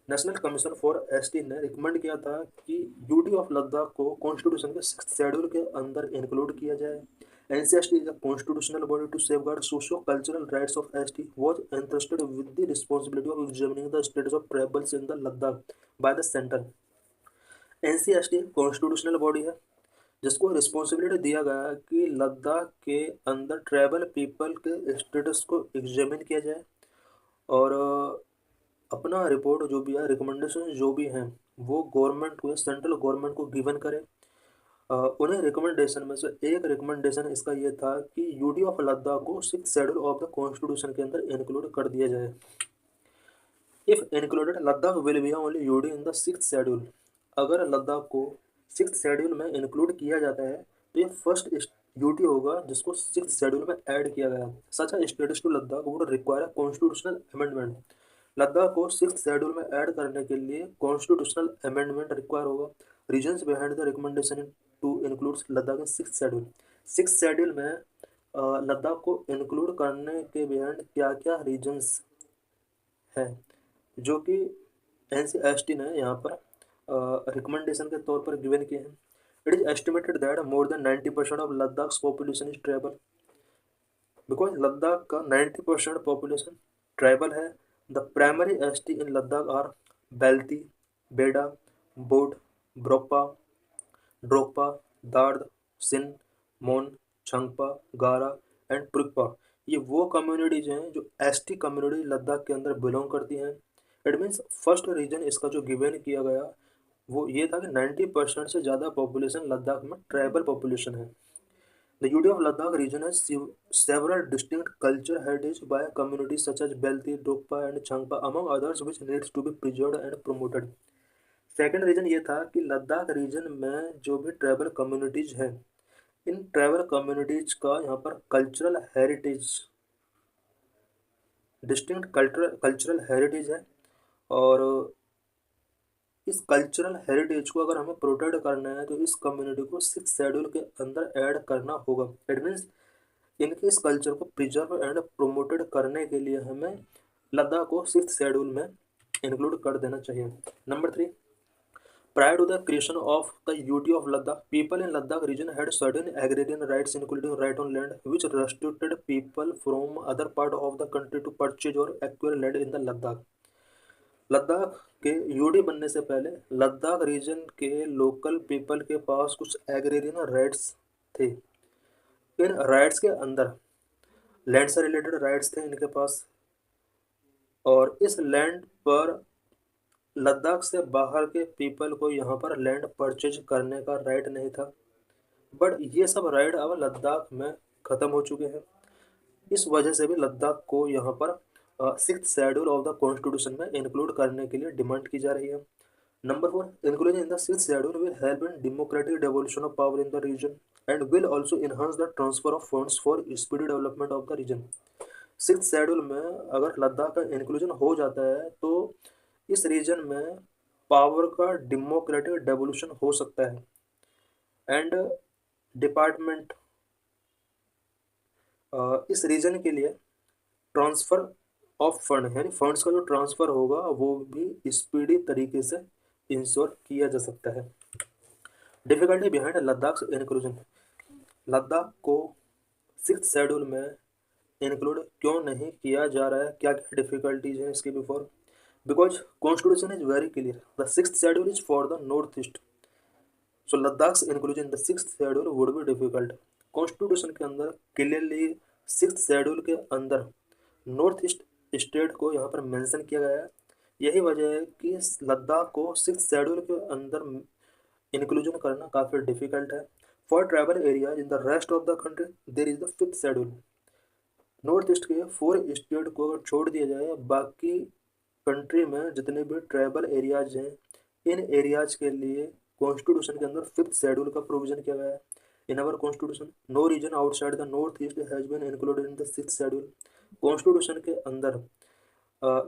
National commission for ST ने रिकमेंड किया था कि यूटी ऑफ लद्दाख को कॉन्स्टिट्यूशन के 6th शेड्यूल के अंदर इंक्लूड किया जाए। NCST is a constitutional body to safeguard socio-cultural rights of ST was entrusted with the responsibility of examining the status of tribals in the Ladakh by the center। NCST constitutional body है जिसको रिस्पॉन्सिबिलिटी दिया गया है कि लद्दाख के अंदर ट्राइबल पीपल के स्टेटस को एग्जामिन किया जाए और अपना रिपोर्ट जो भी है, रिकमेंडेशन जो भी हैं, वो गवर्नमेंट को, सेंट्रल गवर्नमेंट को गिवन करे। उन्हें रिकमेंडेशन में से एक रिकमेंडेशन इसका ये था कि यूटी ऑफ लद्दाख को 6 शेड्यूल ऑफ द कॉन्स्टिट्यूशन के अंदर इंक्लूड कर दिया जाए। If included Ladakh will be only UT in the 6th schedule. अगर लद्दाख को 6th शेड्यूल में इंक्लूड किया जाता है तो ये फर्स्ट यूटी होगा जिसको 6th शेड्यूल में ऐड किया गया। Such a status to Ladakh would require constitutional amendment. Ladakh को 6th शेड्यूल में ऐड करने के लिए कॉन्स्टिट्यूशनल अमेंडमेंट रिक्वायर होगा। Reasons behind the recommendation to include Ladakh in 6th schedule. 6th schedule में लद्दाख को इंक्लूड करने के बिहाइंड क्या क्या रीजंस है जो कि NCST ने यहाँ पर रिकमेंडेशन के तौर पर गिवन किए हैं। It is estimated that more than 90% of Ladakh population is tribal. Because Ladakh का 90% पॉपुलेशन ट्राइबल है। The primary ST in Ladakh are Balti, Beda, Bot, Bropa, Drokpa, Dard, Shin, Mon, Changpa, गारा एंड पुरकपा। ये वो कम्युनिटीज हैं जो ST कम्युनिटी लद्दाख के अंदर बिलोंग करती हैं। इट मीन्स फर्स्ट रीजन इसका जो गिवन किया गया वो ये था कि 90% से ज़्यादा पॉपुलेशन लद्दाख में ट्राइबल पॉपुलेशन है। The UT of Ladakh region has several distinct culture heritage by communities such as Balti, Dokpa and Changpa among others which needs to be preserved and promoted। Second reason ये था कि लद्दाख रीजन में जो भी ट्राइबल कम्युनिटीज हैं, इन ट्राइबल कम्युनिटीज का यहाँ पर cultural heritage, distinct cultural heritage है और इस कल्चरल हेरिटेज को अगर हमें प्रोटेक्ट करना है तो इस कम्युनिटी को 6th शेड्यूल के अंदर ऐड करना होगा। इट मीन्स इनके इस कल्चर को प्रिजर्व एंड प्रोमोटेड करने के लिए हमें लद्दाख को 6th शेड्यूल में इंक्लूड कर देना चाहिए। Number 3, prior to the creation of the UT of Ladakh, people in Ladakh region had certain agrarian rights including right on land which restricted people from other part of the country to purchase or acquire land in the Ladakh। Ladakh के यूडी बनने से पहले लद्दाख रीजन के लोकल पीपल के पास कुछ एग्रेरियन राइट्स थे। इन राइट्स के अंदर लैंड से रिलेटेड राइट्स थे इनके पास और इस लैंड पर लद्दाख से बाहर के पीपल को यहाँ पर लैंड परचेज करने का राइट नहीं था। बट ये सब राइट अब लद्दाख में ख़त्म हो चुके हैं। इस वजह से भी लद्दाख को यहाँ पर 6th schedule of the constitution में इंक्लूड करने के लिए डिमांड की जा रही है। Number 4, inclusion in the 6th schedule will help in democratic devolution of power in the region and will also enhance the transfer of funds for speedy development of the region. 6th schedule में अगर लद्दाख का इंक्लूजन हो जाता है तो इस रीजन में पावर का डेमोक्रेटिक डेवोल्यूशन हो सकता है एंड डिपार्टमेंट इस रीजन के लिए ट्रांसफ़र ऑफ फंड यानी फंड्स का जो ट्रांसफ़र होगा वो भी स्पीडी तरीके से इंश्योर किया जा सकता है। Difficulty behind Ladakh inclusion. Ladakh को 6th शेड्यूल में इंक्लूड क्यों नहीं किया जा रहा है, क्या क्या डिफिकल्टीज हैं इसके before? Because constitution is very clear, the 6th schedule is for the north east, so Ladakh inclusion the 6th schedule would be difficult. Constitution के अंदर क्लियरली 6th शेड्यूल के अंदर नॉर्थ ईस्ट स्टेट को यहाँ पर मेंशन किया गया है। यही वजह है कि लद्दाख को 6th शेड्यूल के अंदर इंक्लूजन करना काफ़ी डिफिकल्ट है। For tribal areas in the rest of the country there is the 5th schedule. North east के 4 स्टेट को अगर छोड़ दिया जाए, बाकी कंट्री में जितने भी ट्राइबल एरियाज हैं, इन एरियाज के लिए कॉन्स्टिट्यूशन के अंदर 5th शेड्यूल का प्रोविजन किया गया है। In our constitution no region outside the north east has been included in the 6th schedule. Constitution के अंदर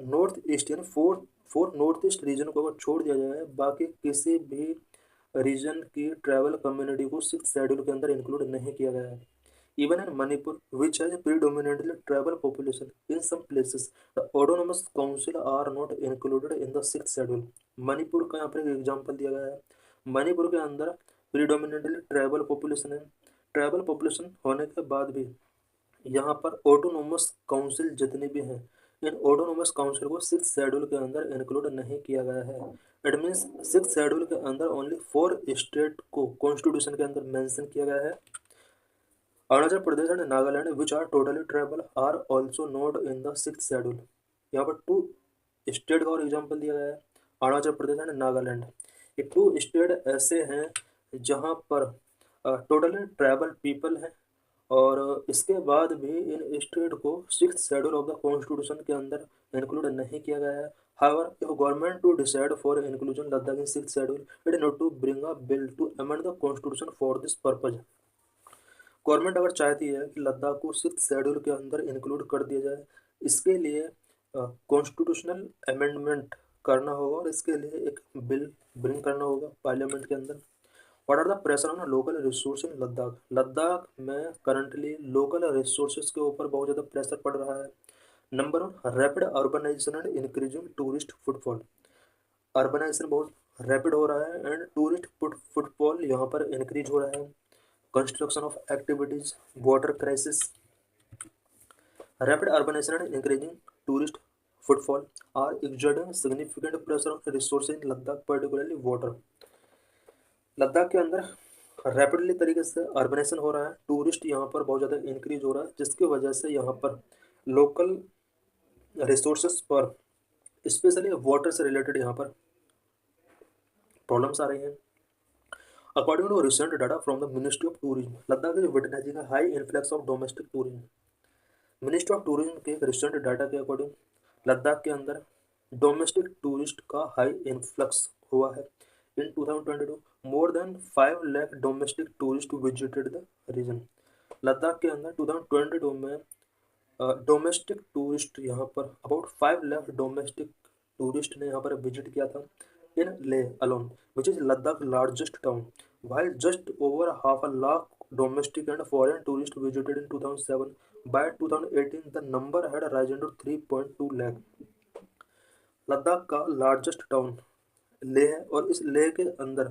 नॉर्थ ईस्ट यानी फोर नॉर्थ ईस्ट रीजन को अगर छोड़ दिया जाए, बाकी किसी भी रीजन की ट्राइबल कम्युनिटी को 6th शेड्यूल के अंदर इंक्लूड नहीं किया गया है। Even in Manipur, which has predominantly tribal population, in some places the autonomous council are not included in the 6th schedule। Manipur का यहाँ पर एक एग्जाम्पल दिया गया है। मणिपुर के अंदर प्रीडोमिनेटली ट्राइबल पॉपुलेशन है। ट्राइबल पॉपुलेशन होने के बाद भी यहाँ पर ऑटोनोमस काउंसिल जितने भी हैं इन ऑटोनोमस काउंसिल को 6th शेड्यूल के अंदर इंक्लूड नहीं किया गया है। इट मीन्स 6th शेड्यूल के अंदर ओनली 4 स्टेट को कॉन्स्टिट्यूशन के अंदर मेंशन किया गया है। Arunachal Pradesh and Nagaland which are totally tribal are also not in the 6th schedule. यहाँ पर 2 स्टेट का और एग्जाम्पल दिया गया है, अरुणाचल प्रदेश एंड नागालैंड। ये 2 स्टेट ऐसे हैं जहाँ पर टोटली ट्राइबल पीपल हैं, और इसके बाद भी इन स्टेट को 6th schedule of the constitution के अंदर इंक्लूड नहीं किया गया है। However, if government to decide for inclusion Ladakh in 6th schedule, it need to bring a bill to amend the constitution for this purpose। Government अगर चाहती है कि लद्दाख को 6th शेड्यूल के अंदर इंक्लूड कर दिया जाए, इसके लिए कॉन्स्टिट्यूशनल अमेंडमेंट करना होगा और इसके लिए एक बिल ब्रिंग करना होगा पार्लियामेंट के अंदर। What are the pressure on local resource in Ladakh? Ladakh में करंटली लोकल रिसोर्सेज के ऊपर बहुत ज़्यादा प्रेशर पड़ रहा है। Number 1, rapid urbanisation and increasing tourist footfall. Urbanisation बहुत रैपिड हो रहा है एंड टूरिस्ट फुटफॉल यहाँ पर इंक्रीज हो रहा है। Construction of activities, water crisis, rapid urbanisation and increasing tourist footfall are exerting significant pressure on resources in Ladakh, particularly water। Ladakh के अंदर रैपिडली तरीके से अर्बनाइजेशन हो रहा है, टूरिस्ट यहाँ पर बहुत ज़्यादा इंक्रीज हो रहा है, जिसकी वजह से यहाँ पर लोकल रिसोर्सेज पर स्पेशली वाटर से रिलेटेड यहाँ पर प्रॉब्लम्स आ रही हैं। According to recent data from the ministry of tourism, Ladakh is witnessing a high influx of domestic tourism. Ministry of tourism के एक रिसेंट डाटा के अकॉर्डिंग लद्दाख के अंदर डोमेस्टिक टूरिस्ट का हाई इन्फ्लक्स हुआ है। In 2022 more than 5 lakh domestic tourist visited the region. Ladakh के अंदर 2022 में डोमेस्टिक टूरिस्ट यहाँ पर अबाउट 5 लाख डोमेस्टिक टूरिस्ट ने यहाँ पर विजिट किया था in Leh alone, which is Ladakh largest town, while just over half a lakh domestic and foreign tourists visited in 2007, by 2018 the number had risen to 3.2 lakh। Ladakh का लार्जेस्ट टाउन लेह है और इस लेह के अंदर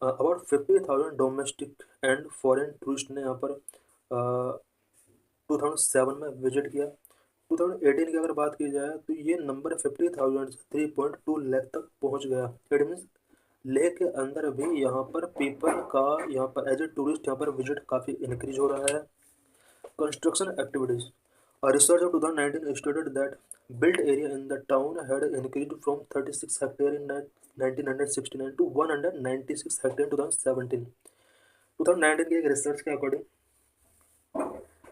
about 50,000 domestic and foreign tourist ने यहाँ पर 2007 में विजिट किया। 2018 की अगर बात की जाए तो ये नंबर 50,000 से 3.2 लाख तक पहुँच गया। इट मीन्स लेह के अंदर भी यहाँ पर पीपल का यहाँ पर एज ए टूरिस्ट यहाँ पर विजिट काफ़ी इंक्रीज हो रहा है। Construction activities, a research of 2019 stated that built area in the town had increased from 36 hectare in 1969 to 196 hectare in 2017। 2019 की एक रिसर्च के अकॉर्डिंग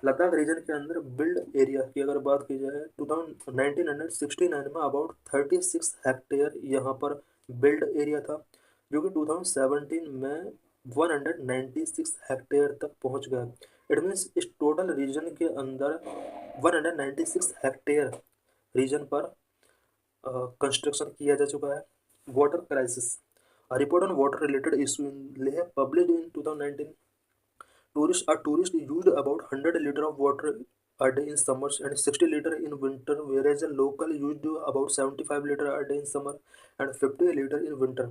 लद्दाख रीजन के अंदर बिल्ड एरिया की अगर बात की जाए 1969 में अबाउट 36 हेक्टेयर यहाँ पर बिल्ड एरिया था, जो कि 2017 में 196 हेक्टेयर तक पहुँच गया। इट मीन्स इस टोटल रीजन के अंदर 196 हेक्टेयर रीजन पर कंस्ट्रक्शन किया जा चुका है। Water crisis, a report on water related issue in Leh published in 2019, tourist used about 100 liter of water a day in summers and 60 liter in winter, whereas a local used about 75 liter a day in summer and 50 liter in winter।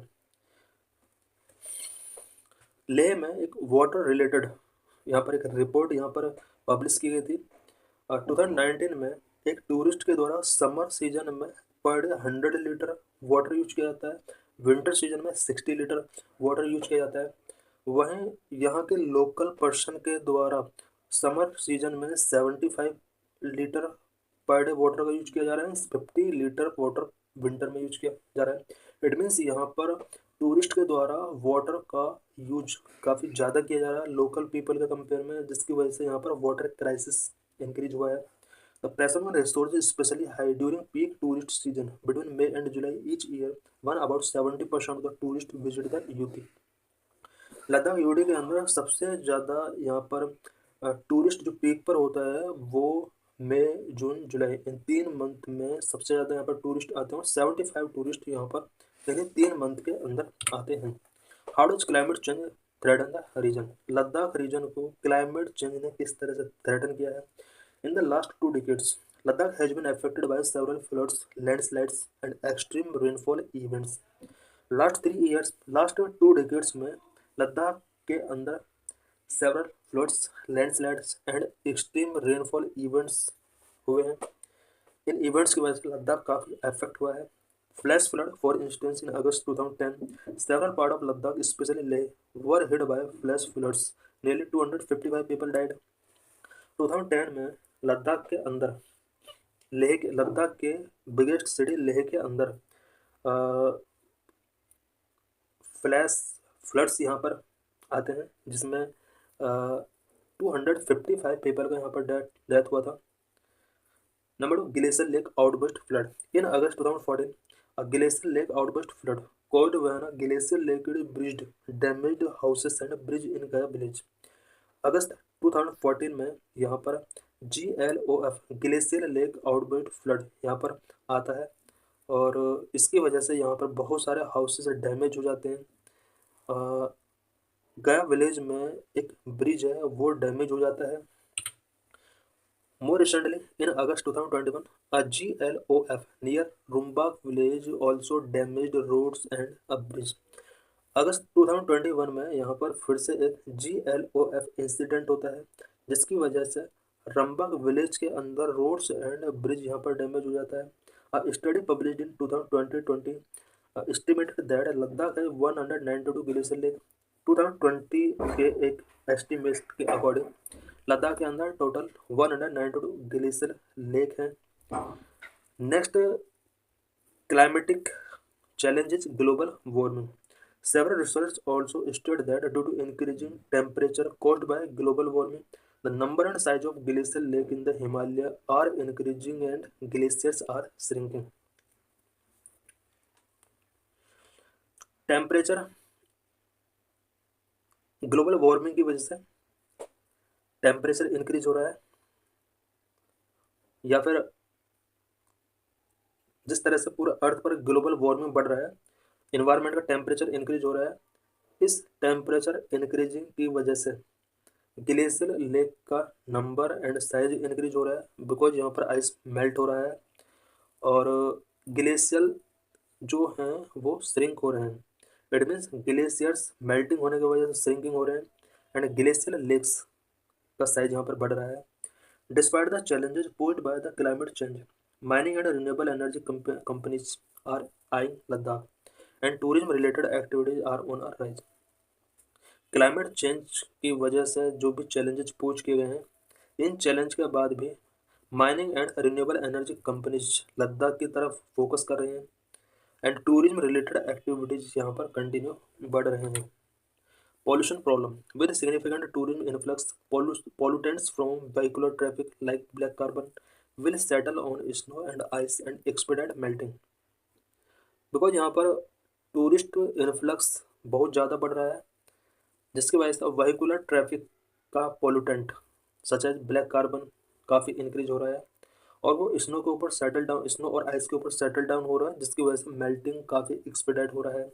Leh में एक वाटर रिलेटेड यहाँ पर एक रिपोर्ट यहाँ पर पब्लिश की गई थी 2019 में। एक टूरिस्ट के द्वारा समर सीजन में per day 100 litre water use किया जाता है, विंटर सीजन में 60 लीटर वाटर यूज किया जाता है। वहीं यहाँ के लोकल पर्सन के द्वारा समर सीजन में 75 लीटर पर डे वाटर का यूज किया जा रहा है, 50 लीटर वाटर विंटर में यूज किया जा रहा है। इट मीन्स यहाँ पर टूरिस्ट के द्वारा वाटर का यूज काफ़ी ज़्यादा किया जा रहा है लोकल पीपल के कंपेयर में, जिसकी वजह से यहाँ पर वाटर क्राइसिस इंक्रीज हुआ है। The pressure on resources is especially high during peak tourist season between May and July each year, when about 70% of the tourists visit the UP। Ladakh UT के अंदर सबसे ज़्यादा यहाँ पर टूरिस्ट जो पीक पर होता है वो मई जून जुलाई इन 3 मंथ में सबसे ज़्यादा यहाँ पर टूरिस्ट आते हैं। 75 टूरिस्ट यहाँ पर यानी 3 मंथ के अंदर आते हैं। How does climate change threaten the region? Ladakh region को क्लाइमेट चेंज ने किस तरह से थ्रेटन किया है? In the last 2 decades, Ladakh has been affected by several floods, landslides, and extreme rainfall events। last 2 decades में लद्दाख के अंदर several floods, landslides, and extreme rainfall events हुए हैं। इन इवेंट्स की वजह से लद्दाख काफ़ी अफेक्ट हुआ है। Flash flood for instance in August 2010 several part of Ladakh specially Leh were hit by flash floods, nearly 255 people died. 2010 में लद्दाख के अंदर लद्दाख के बिगेस्ट सिटी लेह के अंदर फ्लैश फ्लड्स यहाँ पर आते हैं, जिसमें 255 पीपल का यहाँ पर डेथ हुआ था। Number 2, glacier lake outburst flood in August 2014। Glacier lake outburst flood caused when a glacier lake breached damaged houses and bridge in Gaya village। अगस्त 2014 में यहाँ पर GLOF glacier lake outburst flood यहाँ पर आता है, और इसकी वजह से यहाँ पर बहुत सारे हाउसेस डैमेज हो जाते हैं। गया विलेज में एक ब्रिज है वो डैमेज हो जाता है। More recently, in August 2021, a GLOF near Rumbak village also damaged roads and a bridge। अगस्त 2021 में यहाँ पर फिर से एक GLOF इंसिडेंट होता है, जिसकी वजह से रंबाक विलेज के अंदर रोड्स एंड ब्रिज यहाँ पर डैमेज हो जाता है। A study published in 2020 estimated that Ladakh है 192 ग्लेशियर लेक। 2020 के एक एस्टिमेट के अकॉर्डिंग लद्दाख के अंदर टोटल 192 ग्लेशियर लेक हैं। Next, climatic challenges global warming। Several research also stated that due to increasing temperature caused by global warming, the number and size of glacial lake in the Himalaya are increasing and glaciers are shrinking। Temperature global warming की वजह से टेम्परेचर इंक्रीज हो रहा है, या फिर जिस तरह से पूरा अर्थ पर ग्लोबल वार्मिंग बढ़ रहा है, इन्वायरमेंट का टेम्परेचर इंक्रीज हो रहा है। इस टेम्परेचर इंक्रीजिंग की वजह से ग्लेशियर लेक का नंबर एंड साइज इंक्रीज हो रहा है, बिकॉज यहाँ पर आइस मेल्ट हो रहा है और ग्लेशियर जो हैं वो श्रिंक हो रहे हैं। इट मीन्स ग्लेशियर्स मेल्टिंग होने की वजह से श्रिंकिंग हो रहे हैं एंड ग्लेशियर लेक्स का साइज यहाँ पर बढ़ रहा है। Despite the challenges posed by the climate change, mining and renewable energy companies are eyeing Ladakh and tourism related activities are on a rise। Climate change की वजह से जो भी चैलेंजेस पोज किए गए हैं, इन चैलेंज के बाद भी mining and renewable energy companies Ladakh की तरफ फोकस कर रहे हैं एंड टूरिज्म रिलेटेड एक्टिविटीज यहाँ पर कंटिन्यू बढ़ रहे हैं। Pollution problem with significant tourism influx, pollutants from vehicular traffic like black carbon will settle on snow and ice and expedite melting। Because यहाँ पर टूरिस्ट इन्फ्लक्स बहुत ज़्यादा बढ़ रहा है, जिसकी वजह से वेहिकुलर ट्रैफिक का pollutant such as black carbon काफ़ी इंक्रीज हो रहा है, और वो स्नो के ऊपर सेटल डाउन, स्नो और आइस के ऊपर सेटल डाउन हो रहा है, जिसकी वजह से मेल्टिंग काफ़ी एक्सपेडाइट हो रहा है।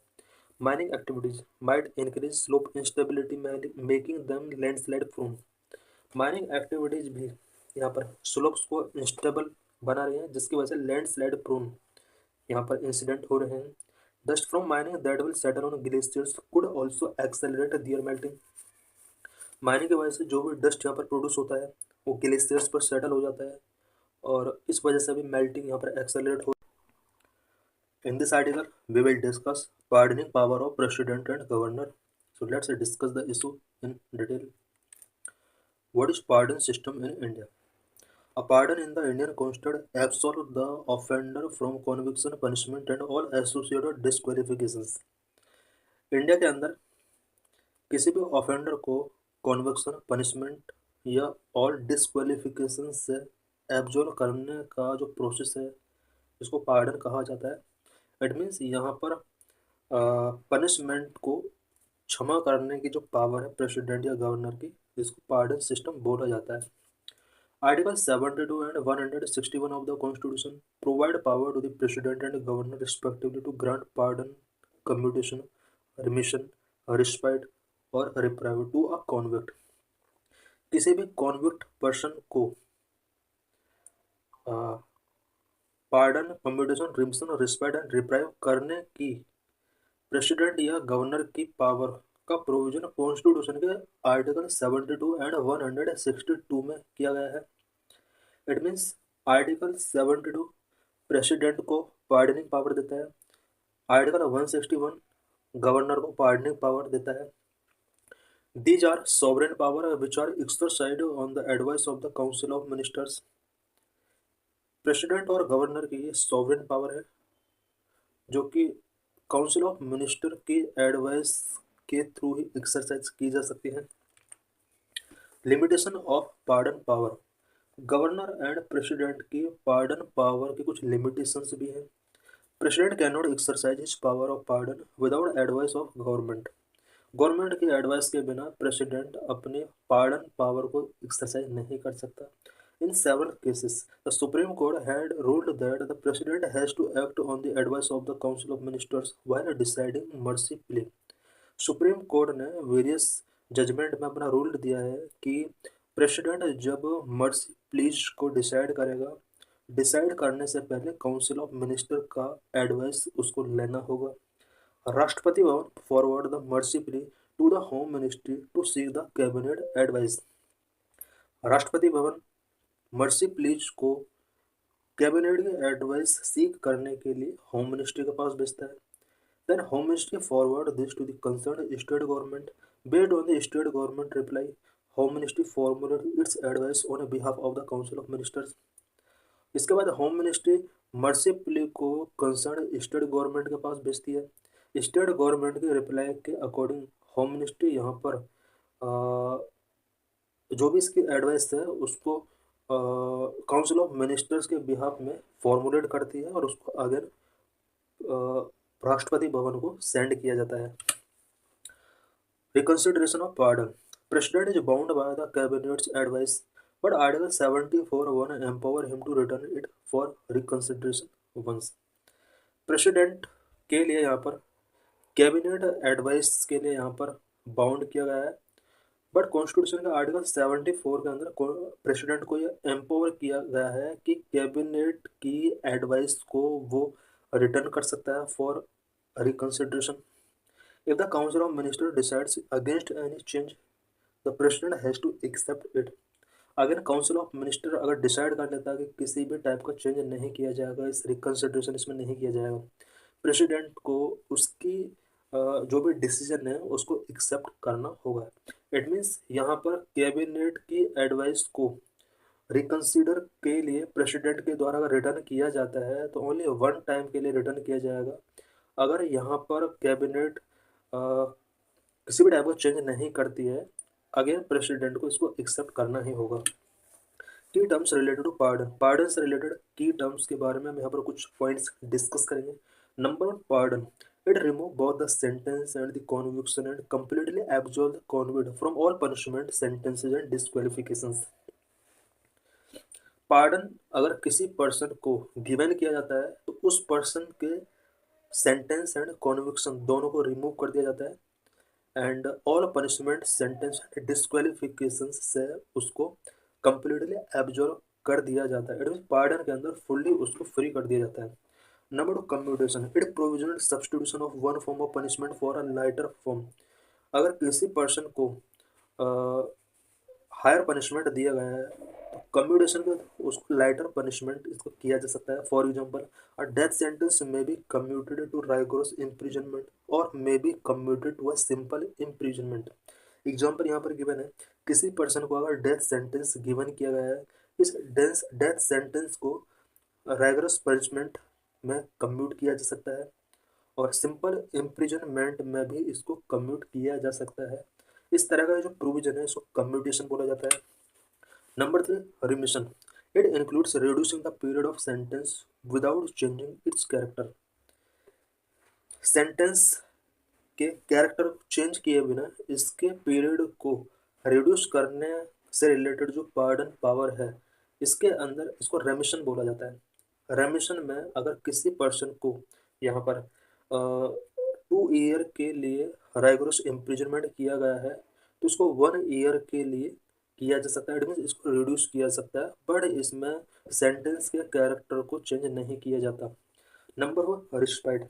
Mining activities might increase slope instability, making them landslide prone. Mining activities भी यहाँ पर स्लोप्स को इंस्टेबल बना रही हैं, जिसकी वजह से लैंडस्लाइड प्रोन यहाँ पर इंसिडेंट हो रहे हैं। Dust from mining that will settle on glaciers could also accelerate their melting. Mining की वजह से जो भी डस्ट यहाँ पर प्रोड्यूस होता है वो ग्लेशियर्स पर सेटल हो जाता है, और इस वजह से भी मेल्टिंग यहाँ पर एक्सेलरेट हो। In this article, we will discuss pardoning power of president and governor. So let's discuss the issue in detail. What is pardon system in India? A pardon in the Indian constitution absolves the offender from conviction, punishment and all associated disqualifications। India के अंदर किसी भी ऑफेंडर को कॉन्विक्शन, पनिशमेंट या ऑल डिस्क्वालिफिकेशन से एब्जॉल्व करने का जो प्रोसेस है, इसको पार्डन कहा जाता है। इट मीन्स यहाँ पर पनिशमेंट को क्षमा करने की जो पावर है प्रेसिडेंट या गवर्नर की, इसको पार्डन सिस्टम बोला जाता है। Article 72 and 161 of the constitution provide power to the president and governor respectively to grant pardon, commutation, remission, respite और रिप्राइव टू अ कॉन्विक्ट। किसी भी कॉन्विक्ट पर्सन को pardon, commutation, remission, respite and reprieve करने की प्रेसिडेंट या गवर्नर की पावर का प्रोविजन कॉन्स्टिट्यूशन के आर्टिकल 72 एंड 162 में किया गया है। इट मीन्स आर्टिकल 72 प्रेसिडेंट को पार्डनिंग पावर देता है। आर्टिकल 161 गवर्नर को पार्डनिंग पावर देता है। These are sovereign power which are exercised on the advice of the council of ministers. President और गवर्नर की ये सॉवरेन पावर है जो कि काउंसिल ऑफ मिनिस्टर की एडवाइस के थ्रू ही एक्सरसाइज की जा सकती है। Limitation of pardon power. Governor and president की पार्डन पावर की कुछ लिमिटेशंस भी हैं। President can not exercise his power of pardon without advice of government. Government की एडवाइस के बिना प्रेसिडेंट अपने पार्डन पावर को एक्सरसाइज नहीं कर सकता। In several cases, the Supreme Court had ruled that the President has to act on the advice of the Council of Ministers while deciding mercy plea. Supreme court ने वेरियस जजमेंट में अपना रूल दिया है कि प्रेसिडेंट जब मर्सी प्लीज को डिसाइड करेगा, डिसाइड करने से पहले काउंसिल ऑफ मिनिस्टर का एडवाइस उसको लेना होगा। Rashtrapati Bhavan forward the mercy plea to the home ministry to seek the cabinet advice. Rashtrapati Bhavan mercy pleas को कैबिनेट की एडवाइस सीक करने के लिए होम मिनिस्ट्री के पास भेजता है। Then home ministry forward this to the concern state government. Based on the state government reply, home ministry formulate its advice on behalf of the council of ministers. इसके बाद होम मिनिस्ट्री मर्सी प्ली को कंसर्न स्टेट गवर्नमेंट के पास भेजती है। स्टेट गवर्नमेंट के रिप्लाई के अकॉर्डिंग होम मिनिस्ट्री यहाँ पर जो भी इसकी एडवाइस है उसको काउंसिल ऑफ मिनिस्टर्स के बिहाफ में फॉर्मुलेट करती है और उसको अगेन राष्ट्रपति भवन को सेंड किया जाता है। Reconsideration of pardon. President is bound by the cabinet's advice but article 74(1) empower him to return it for reconsideration once. President के लिए यहाँ पर कैबिनेट एडवाइस के लिए यहाँ पर बाउंड किया गया है, बट कॉन्स्टिट्यूशन का आर्टिकल 74 के अंदर प्रेसिडेंट को यह एम्पावर किया गया है कि कैबिनेट की एडवाइस को वो रिटर्न कर सकता है for reconsideration. If the council of minister decides against any change, the president has to accept it. अगर काउंसिल ऑफ मिनिस्टर अगर डिसाइड कर लेता है कि किसी भी टाइप का चेंज नहीं किया जाएगा, इस रिकंसिडरेशन इसमें नहीं किया जाएगा, प्रेसिडेंट को उसकी जो भी डिसीजन है उसको एक्सेप्ट करना होगा। इट मीन्स यहाँ पर कैबिनेट की एडवाइस को रिकंसीडर के लिए प्रेसिडेंट के द्वारा अगर रिटर्न किया जाता है तो ओनली वन टाइम के लिए रिटर्न किया जाएगा। अगर यहाँ पर कैबिनेट किसी भी टाइप का चेंज नहीं करती है, अगेन प्रेसिडेंट को इसको एक्सेप्ट करना ही होगा। Key terms related to pardon. पार्डन से रिलेटेड की टर्म्स के बारे में हम यहाँ पर कुछ पॉइंट्स डिस्कस करेंगे। Number 1, pardon. It remove both the sentence and the conviction and completely absolve the convict from all punishment, sentences and disqualifications. Pardon अगर किसी पर्सन को गिवन किया जाता है तो उस पर्सन के सेंटेंस एंड कॉन्विक्शन दोनों को रिमूव कर दिया जाता है and all punishment, sentence and disqualification से उसको कंप्लीटली एब्जॉर्व कर दिया जाता है। इट मीन पार्डन के अंदर फुल्ली उसको फ्री कर दिया जाता है। Number 2, commutation. It provisional substitution of one form of punishment for a lighter form. अगर किसी पर्सन को हायर पनिशमेंट दिया गया है तो कम्यूटेशन के उसको लाइटर पनिशमेंट इसको किया जा सकता है। For example, a death sentence may be commuted to rigorous imprisonment और may be commuted to a simple imprisonment. Example यहाँ पर गिवन है, किसी पर्सन को अगर डेथ सेंटेंस गिवन किया गया है, इस डेथ सेंटेंस को राइगोरस पनिशमेंट में कम्यूट किया जा सकता है और सिंपल इम्प्रिजनमेंट में भी इसको कम्यूट किया जा सकता है। इस तरह का जो प्रोविजन है इसको कम्यूटेशन बोला जाता है। Number 3, remission. It includes reducing the period of sentence without changing it's character. Sentence के कैरेक्टर को चेंज किए बिना इसके पीरियड को रिड्यूस करने से रिलेटेड जो पार्डन पावर है इसके अंदर इसको रेमिशन बोला जाता है। रेमिशन में अगर किसी पर्सन को यहाँ पर 2 ईयर के लिए राइगोरस इम्प्रिजनमेंट किया गया है तो इसको 1 ईयर के लिए किया जा सकता है। इट मीन्स इसको रिड्यूस किया जा सकता है, बट इसमें सेंटेंस के कैरेक्टर को चेंज नहीं किया जाता। Number 4, respite.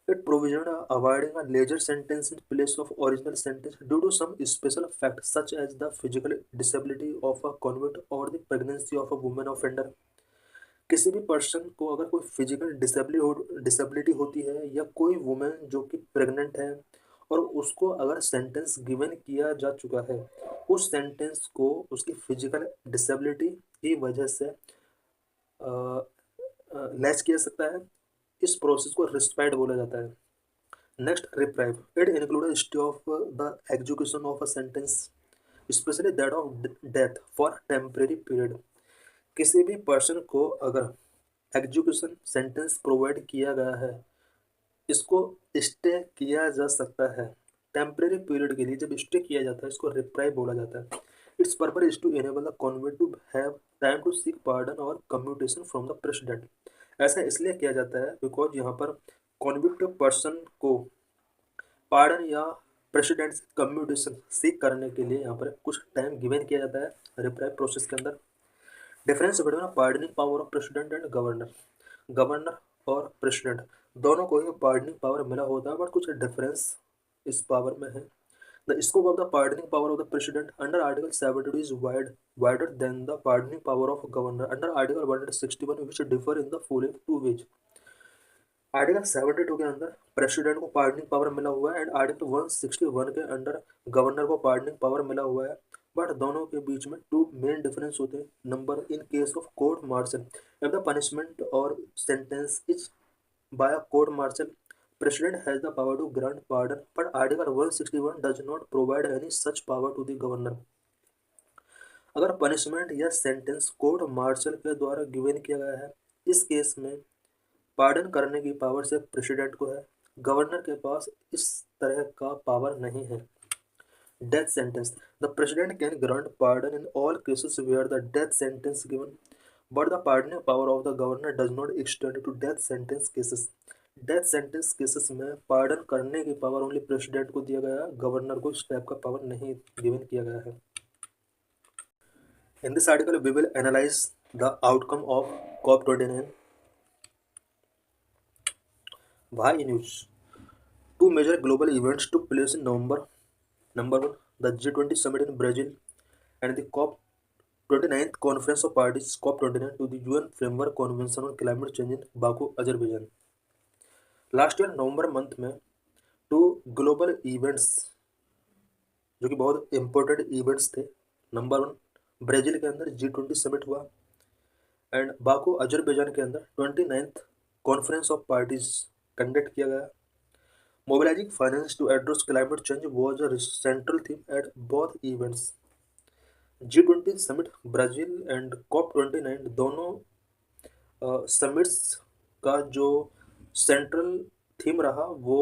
It provision avoiding a later sentence in place of original sentence due to some special fact such as the physical disability of a convict or the pregnancy of a woman offender. किसी भी पर्सन को अगर कोई फिजिकल डिसेबिलिटी होती है या कोई वुमेन जो कि प्रेग्नेंट है और उसको अगर सेंटेंस गिवन किया जा चुका है, उस सेंटेंस को उसकी फिजिकल डिसेबिलिटी की वजह से लैच किया सकता है। इस प्रोसेस को रिस्पाइट बोला जाता है। Next, reprieve it include stay of the execution of a sentence specially that of death for temporary period. किसी भी पर्सन को अगर एग्जीक्यूशन सेंटेंस प्रोवाइड किया गया है, इसको स्टे किया जा सकता है टेम्परेरी पीरियड के लिए। जब स्टे किया जाता है इसको रिप्राइव बोला जाता है। Its purpose is to enable the convict to have time to seek pardon और कम्यूटेशन फ्रॉम द प्रेसिडेंट। ऐसा इसलिए किया जाता है बिकॉज यहाँ पर कॉन्विक्ट पर्सन को पार्डन या प्रेसिडेंट से कम्यूटेशन सीक करने के लिए यहाँ पर कुछ टाइम गिवन किया जाता है रिप्राइव प्रोसेस के अंदर। Difference between pardoning power of president and governor. Governor और प्रेसिडेंट दोनों को ही पार्डनिंग पावर मिला होता है, बट कुछ डिफरेंस इस पावर में है। The scope of the pardoning power of the president under article 72 is wider than the pardoning power of governor under article 161 which differ in the following two ways। Article 72 के अंदर प्रेसिडेंट को पार्डनिंग पावर मिला हुआ है एंड आर्टिकल 161 के अंदर गवर्नर को पार्डनिंग पावर मिला हुआ है, बट दोनों के बीच में टू मेन डिफरेंस होते हैं। Number, in case of court martial if the punishment और sentence is by court martial president has the power to grant pardon, but article 161 does not provide any such power to the governor। अगर पनिशमेंट या सेंटेंस कोर्ट मार्शल के द्वारा गिवन किया गया है, इस केस में पार्डन करने की पावर सिर्फ प्रेसिडेंट को है, गवर्नर के पास इस तरह का पावर नहीं है। Death sentence the president can grant pardon in all cases where the death sentence given, but the pardoning power of the governor does not extend to death sentence cases. Death sentence cases में पार्डन करने की पावर ओनली प्रेसिडेंट को दिया गया है, गवर्नर को इस टाइप का पावर नहीं गिवन किया गया है। In this article we will analyse the outcome of COP29। Why news two major global events took place in November. Number 1, द G20 summit in Brazil and the COP29th Conference of Parties COP29 to the UN Framework Convention on Climate Change in Baku, Azerbaijan। Last year November month में टू ग्लोबल इवेंट्स जो कि बहुत इम्पोर्टेंट इवेंट्स थे। नंबर 1, ब्राज़ील के अंदर G20 समिट हुआ एंड बाकू अजरबैजान के अंदर 29th conference of parties conduct किया गया। Mobilising finance to address climate change was a central theme at both events. G20 summit Brazil and COP29 दोनों समिट्स का जो सेंट्रल थीम रहा वो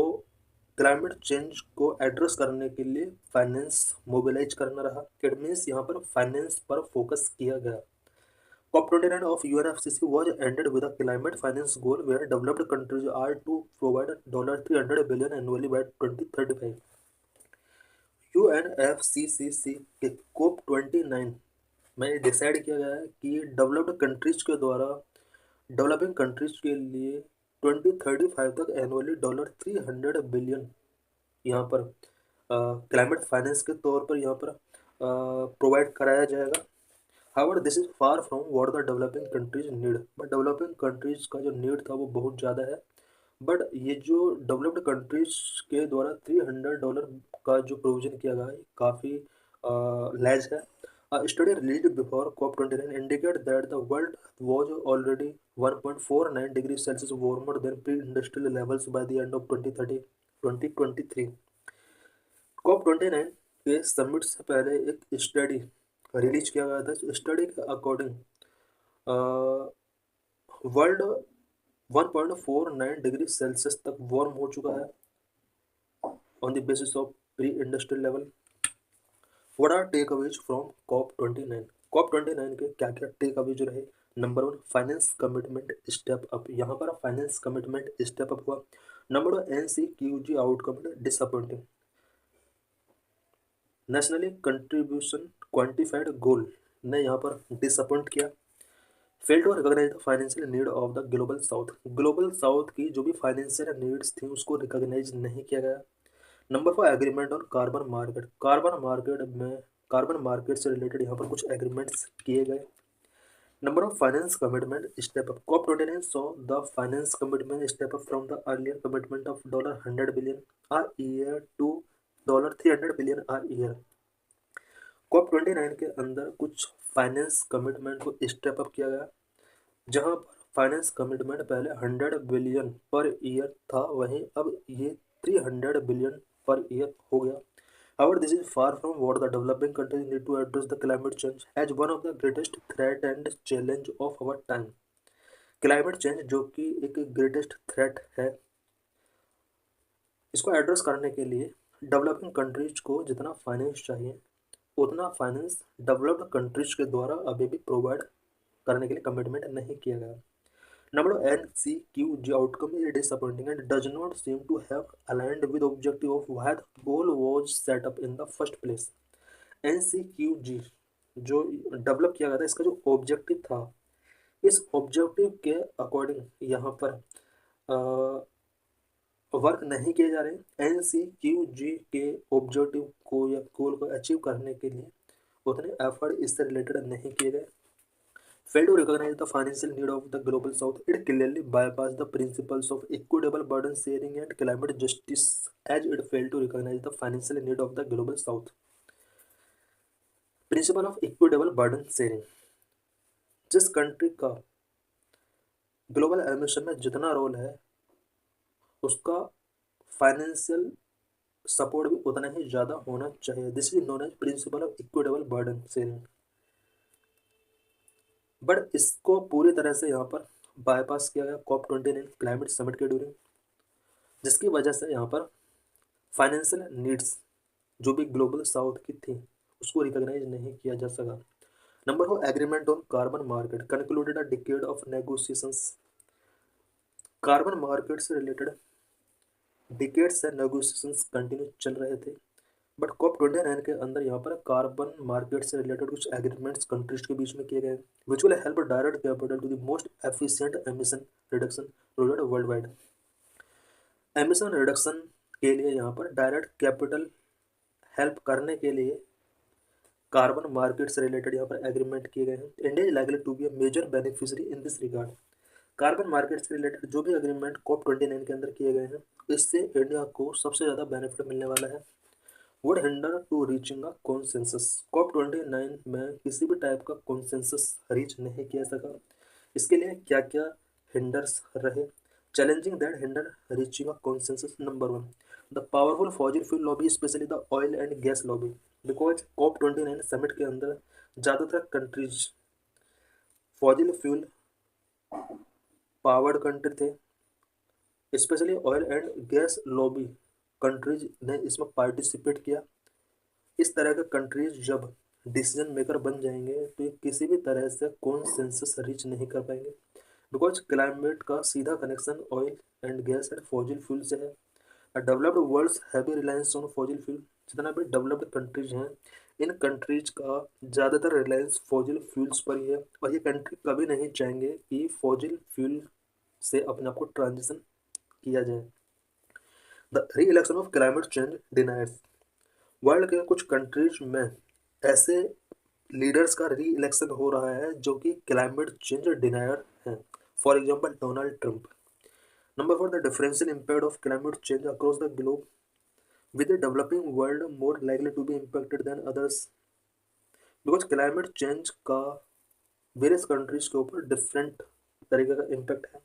क्लाइमेट चेंज को एड्रेस करने के लिए फाइनेंस मोबिलाइज करना रहा। इट मीन्स यहाँ पर फाइनेंस पर फोकस किया गया। COP29 of UNFCCC was ended with a climate finance goal where developed countries are to provide $300 billion annually by 2035। UNFCCC के COP29 में डिसाइड किया गया है कि डेवलप्ड कंट्रीज के द्वारा डेवलपिंग कंट्रीज के लिए 2035 तक एनुअली $300 बिलियन यहाँ पर क्लाइमेट फाइनेंस के तौर पर यहाँ पर प्रोवाइड कराया जाएगा। However this is far from what the developing countries need, but developing countries का जो नीड था वो बहुत ज़्यादा है। बट ये जो डेवलप्ड कंट्रीज के द्वारा $300 का जो प्रोविजन किया गया है काफ़ी लैज है। A study released before COP29 indicated that the world was already 1.49 degrees Celsius warmer than pre-industrial levels by the end of 2023। COP29 के समिट से पहले एक स्टडी रिलीज किया गया था। स्टडी के अकॉर्डिंग वर्ल्ड 1.49 डिग्री सेल्सियस तक वार्म हो चुका है on the basis of pre industrial level. What are takeaways from COP29? COP29 के क्या क्या टेकअवेज रहे? Number 1, finance commitment step up. यहाँ पर फाइनेंस कमिटमेंट स्टेप अप हुआ। Number 2, NCQG outcome disappointing. Nationally contribution quantified goal ने यहाँ पर डिसअपॉइंट किया। Fail to recognize the financial need of the global south. Global south की जो भी फाइनेंशियल नीड्स थी उसको रिकॉग्नाइज नहीं किया गया। Number 4, agreement on carbon market. Carbon market से रिलेटेड यहाँ पर कुछ एग्रीमेंट्स किए गए। Number of finance commitment step up. COP29 saw the finance commitment step up from the earlier commitment of $100 billion a year to $300 billion a year. COP29 के अंदर कुछ फाइनेंस कमिटमेंट को स्टेप अप किया गया, जहां पर फाइनेंस कमिटमेंट पहले 100 बिलियन पर ईयर था, वहीं अब ये 300 बिलियन पर ईयर हो गया. However, this is far from what the developing countries need to address the climate change as one of the greatest threat and challenge of our time. Climate change जो कि एक ग्रेटेस्ट थ्रेट है, इसको एड्रेस करने के लिए डेवलपिंग कंट्रीज को जितना फाइनेंस चाहिए उतना फाइनेंस डेवलप्ड कंट्रीज के द्वारा अभी भी प्रोवाइड करने के लिए कमिटमेंट नहीं किया गया. Number NCQG outcome is disappointing and does not seem to have aligned with the objective of why the goal was set up in the first place. NCQG जो डेवलप किया गया था, इसका जो ऑब्जेक्टिव था, इस ऑब्जेक्टिव के अकॉर्डिंग यहाँ पर वर्क नहीं किए जा रहे. NCQG के ऑब्जेक्टिव को या गोल को अचीव करने के लिए उतने एफर्ट इससे रिलेटेड नहीं किए गए. Failed to recognize the financial need of the global south, it clearly bypassed the principles of equitable burden sharing and climate justice as it failed to recognize the financial need of the global south. Principal of equitable burden sharing, जिस कंट्री का ग्लोबल एमिशन में जितना रोल है उसका फाइनेंशियल सपोर्ट भी उतना ही ज़्यादा होना चाहिए. This is known as principle of equitable burden sharing. But इसको पूरी तरह से यहाँ पर बाईपास किया गया COP29 क्लाइमेट समिट के ड्यूरिंग, जिसकी वजह से यहाँ पर फाइनेंशियल नीड्स जो भी ग्लोबल साउथ की थी उसको रिकॉग्नाइज नहीं किया जा सका. Number 4 agreement on carbon market concluded a decade of negotiations. Carbon market से रिलेटेड डिकेड से नेगोशिएशंस कंटिन्यू चल रहे थे, बट COP29 के अंदर यहाँ पर कार्बन मार्केट से रिलेटेड कुछ एग्रीमेंट्स कंट्रीज के बीच में किए गए, which will help direct capital to the most efficient emission reduction project worldwide. Emission reduction के लिए यहाँ पर डायरेक्ट कैपिटल हेल्प करने के लिए कार्बन मार्केट से रिलेटेड यहाँ पर एग्रीमेंट किए गए हैं. India is likely to be a major beneficiary in this regard. Carbon market से रिलेटेड जो भी एग्रीमेंट COP29 के अंदर किए गए हैं, इससे इंडिया को सबसे ज़्यादा बेनिफिट मिलने वाला है. Would hinder to reaching a consensus. COP29 में किसी भी टाइप का कॉन्सेंसस रीच नहीं किया सका. इसके लिए क्या क्या हिंडर्स रहे? Challenging that hinder reaching a consensus. Number 1, the powerful fossil fuel lobby, especially the oil and gas lobby. Because COP29 summit के अंदर ज़्यादातर countries fossil fuel powered country थे, especially oil and gas lobby countries ने इसमें पार्टिसिपेट किया. इस तरह के कंट्रीज जब डिसीजन मेकर बन जाएंगे तो ये किसी भी तरह से कॉन्सेंसस रीच नहीं कर पाएंगे, बिकॉज क्लाइमेट का सीधा connection oil and gas and fossil fuel से है. Developed world's heavy reliance on fossil fuel. जितना भी डेवलप्ड कंट्रीज हैं, इन कंट्रीज का ज़्यादातर रिलायंस फॉसिल फ्यूल्स पर ही है, और ये कंट्री कभी नहीं चाहेंगे कि फॉसिल फ्यूल से अपने आप को ट्रांजिशन किया जाए. The re election of climate change deniers. World के कुछ कंट्रीज में ऐसे लीडर्स का री इलेक्शन हो रहा है जो कि क्लाइमेट चेंज डिनायर हैं. For example Donald Trump. Number 4, the differential impact of climate change across the globe, with the developing world more likely to be impacted than others. Because climate change का वेरियस कंट्रीज के ऊपर डिफरेंट तरीके का इम्पैक्ट है,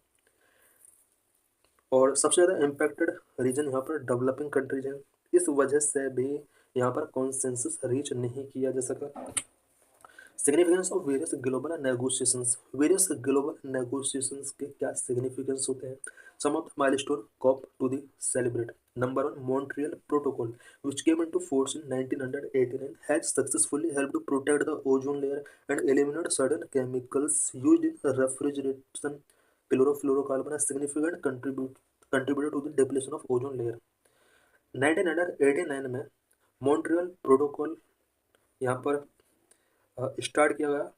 और सबसे ज़्यादा इम्पैक्टेड रीजन यहाँ पर डेवलपिंग कंट्रीज हैं. इस वजह से भी यहाँ पर कॉन्सेंसस रीच नहीं किया जा सका. Significance of various global negotiations. Various global negotiations के क्या सिग्निफिकेंस होते हैं? Some of the milestone COP to the celebrate. Number 1, Montreal protocol which came into force in 1989 has successfully helped to protect the ozone layer and eliminate certain chemicals used in refrigeration. Chlorofluorocarbon has significant contributed to the depletion of ozone layer. 1989 में मॉन्ट्रियल प्रोटोकॉल यहाँ पर स्टार्ट किया गया,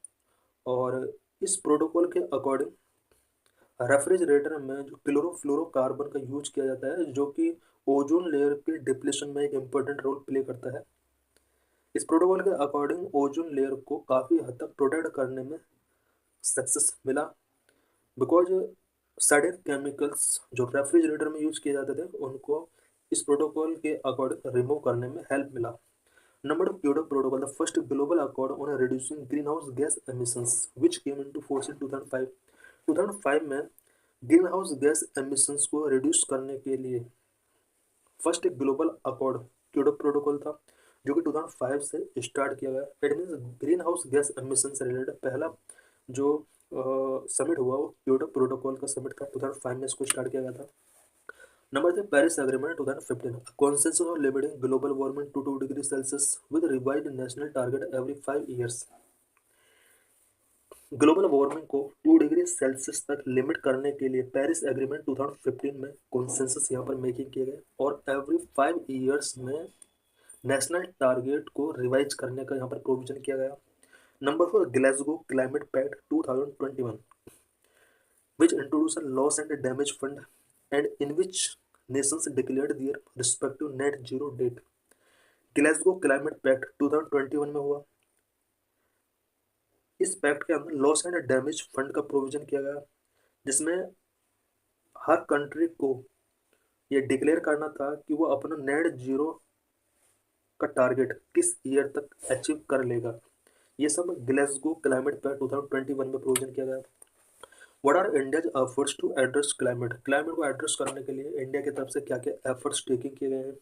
और इस प्रोटोकॉल के अकॉर्डिंग रेफ्रिजरेटर में जो क्लोरोफ्लोरोकार्बन का यूज किया जाता है, जो कि ओजोन लेयर के डिप्लेशन में एक इम्पोर्टेंट रोल प्ले करता है. इस प्रोटोकॉल के अकॉर्डिंग ओजोन लेयर को काफ़ी हद तक प्रोटेक्ट करने में सक्सेस मिला, बिकॉज सर्टेन केमिकल्स जो रेफ्रिजरेटर में यूज किए जाते थे उनको इस प्रोटोकॉल के अकॉर्डिंग रिमूव करने में हेल्प मिला। Number two, Kyoto protocol, the first global accord on reducing green house gas emissions which came into force in 2005। 2005 में ग्रीन हाउस गैस एमिशंस को रिड्यूस करने के लिए first global accord Kyoto protocol था, जो कि 2005 से स्टार्ट किया गया। It means green house gas emission से रिलेटेड पहला जो समिट हुआ वो क्योटो प्रोटोकॉल का समिट था, 2005 में इसको स्टार्ट किया गया था। Number 3, Paris agreement 2015, consensus on limiting global warming to 2 degree Celsius with revised national target every 5 years. Global warming को 2 डिग्री सेल्सियस तक लिमिट करने के लिए पेरिस एग्रीमेंट 2015 में कॉन्सेंसस यहाँ पर मेकिंग किए गए और एवरी 5 ईयर्स में नेशनल टारगेट को रिवाइज करने का यहाँ पर प्रोविजन किया गया। Number 4, Glasgow climate pact 2021 which introduced a loss and damage fund and in which nations declared their respective net zero date। Glasgow climate pact 2021 में हुआ। इस पैक्ट के अंदर लॉस एंड डैमेज फंड का प्रोविजन किया गया, जिसमें हर कंट्री को ये डिक्लेयर करना था कि वो अपना नेट जीरो का टारगेट किस ईयर तक अचीव कर लेगा। ये सब ग्लासगो क्लाइमेट पैक्ट 2021 में प्रोविजन किया गया। What are India's efforts to address climate को एड्रेस करने के लिए इंडिया की तरफ से क्या क्या एफर्ट्स टेकिंग किए गए हैं।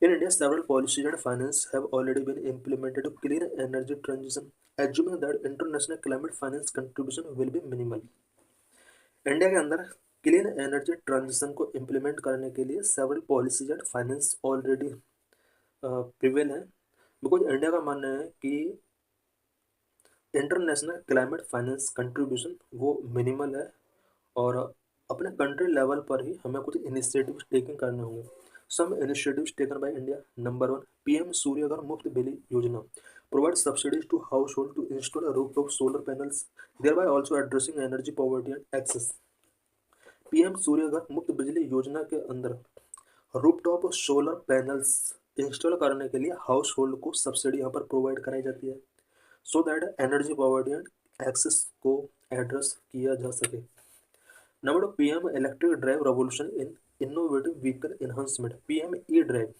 In India several policies and finance have already been implemented to clean energy transition assuming that international climate finance contribution will be minimal. India के अंदर क्लीन एनर्जी ट्रांजिशन को इम्प्लीमेंट करने के लिए several policies and finance already prevail है, बिकॉज इंडिया का मानना है कि इंटरनेशनल क्लाइमेट फाइनेंस कंट्रीब्यूशन वो मिनिमल है और अपने कंट्री लेवल पर ही हमें कुछ इनिशिएटिव टेकिंग करने होंगे। Some initiatives taken by India. Number 1, PM Suryaghar Muft Bijli Yojana provide subsidies to household to install rooftop solar panels thereby also addressing energy poverty and access. PM Suryaghar Muft Bijli योजना के अंदर रूफटॉप सोलर पैनल्स इंस्टॉल करने के लिए हाउस होल्ड को सब्सिडी यहाँ पर प्रोवाइड कराई जाती है, so that energy poverty and access को एड्रेस किया जा सके। Number 2, PM electric drive revolution in innovative vehicle enhancement PM E drive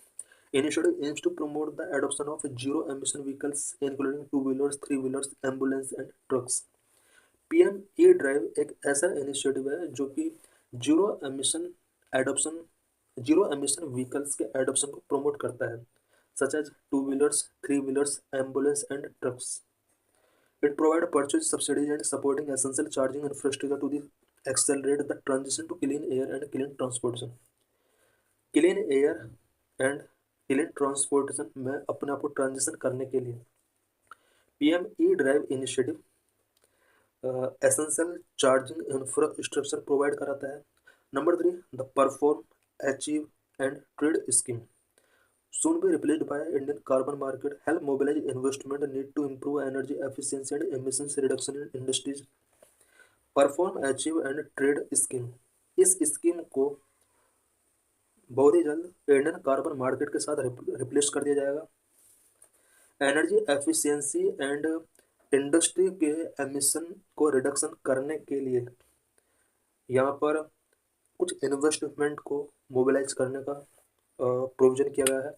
initiative aims to promote the adoption of zero emission vehicles including two wheelers, three wheelers, ambulance and trucks. PM E drive एक ऐसा इनिशिएटिव है जो कि zero emission adoption zero emission vehicles के एडॉप्शन को प्रमोट करता है, such as two wheelers, three wheelers, ambulance and trucks. It provides purchase subsidies and supporting essential charging infrastructure to accelerate the transition to clean air and clean transportation। Clean air and clean transportation में अपने आप को ट्रांजिशन करने के लिए PM E drive initiative essential charging infrastructure provide कराता है। Number 3, the perform, achieve and trade scheme soon be replaced by Indian carbon market, help mobilize investment need to improve energy efficiency and emissions reduction in industries। Perform, achieve and trade scheme, इस स्कीम को बहुत ही जल्द इंडियन कार्बन मार्केट के साथ रिप्लेस कर दिया जाएगा। एनर्जी एफिशिएंसी एंड इंडस्ट्री के एमिशन को रिडक्शन करने के लिए यहाँ पर कुछ इन्वेस्टमेंट को मोबिलाइज करने का प्रोविजन किया गया है।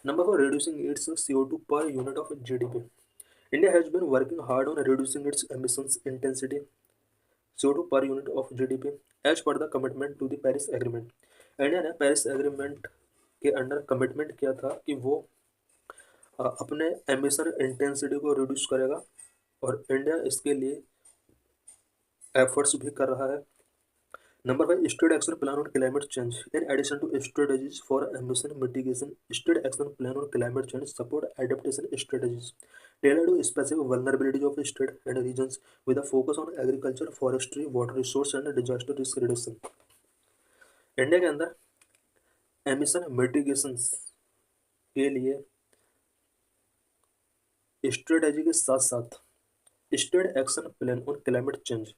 Number 4, reducing its CO2 per unit of GDP। India has been working hard on reducing its emissions intensity CO2 per unit of GDP as per the commitment to the Paris Agreement। India ने पेरिस एग्रीमेंट के अंडर कमिटमेंट किया था कि वो अपने एमिशन इंटेंसिटी को रिड्यूस करेगा और इंडिया इसके लिए एफर्ट्स भी कर रहा है। Number 5, State Action Plan on Climate Change। In addition to strategies for emission mitigation, State Action Plan on Climate Change support adaptation strategies tailored to specific vulnerabilities of state and regions with a focus on agriculture, forestry, water resource and disaster risk reduction। India के अंदर एमिशन मिटिगेशन के लिए स्ट्रेटेजी के साथ साथ state action plan on climate change,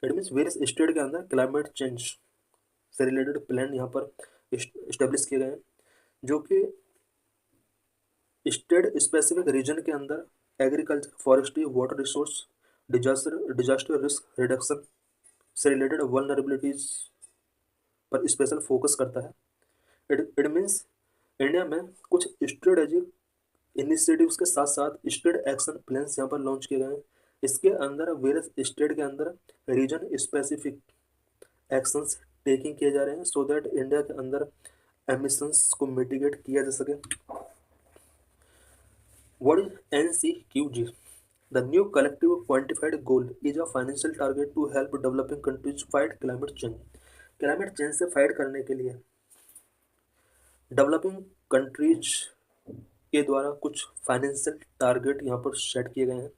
it means various state के अंदर क्लाइमेट चेंज से रिलेटेड प्लान यहाँ पर इस्टेब्लिश किए गए हैं, जो कि स्टेट स्पेसिफिक रीजन के अंदर agriculture, forestry, water resource, disaster risk reduction से रिलेटेड वल्नरेबिलिटीज पर स्पेशल फोकस करता है। इट मीन्स इंडिया में कुछ स्ट्रेटेजिक इनिशिएटिव्स के साथ साथ स्टेट एक्शन प्लान्स यहाँ पर लॉन्च किए गए हैं। इसके अंदर वेरियस स्टेट के अंदर रीजन स्पेसिफिक एक्शंस टेकिंग किए जा रहे हैं सो दैट इंडिया के अंदर एमिशंस को मिटिगेट किया जा सके। What is NCQG? The new collective quantified goal is a financial target to help developing countries fight climate change. Climate change से फाइट करने के लिए डेवलपिंग कंट्रीज के द्वारा कुछ फाइनेंशियल टारगेट यहाँ पर सेट किए गए हैं।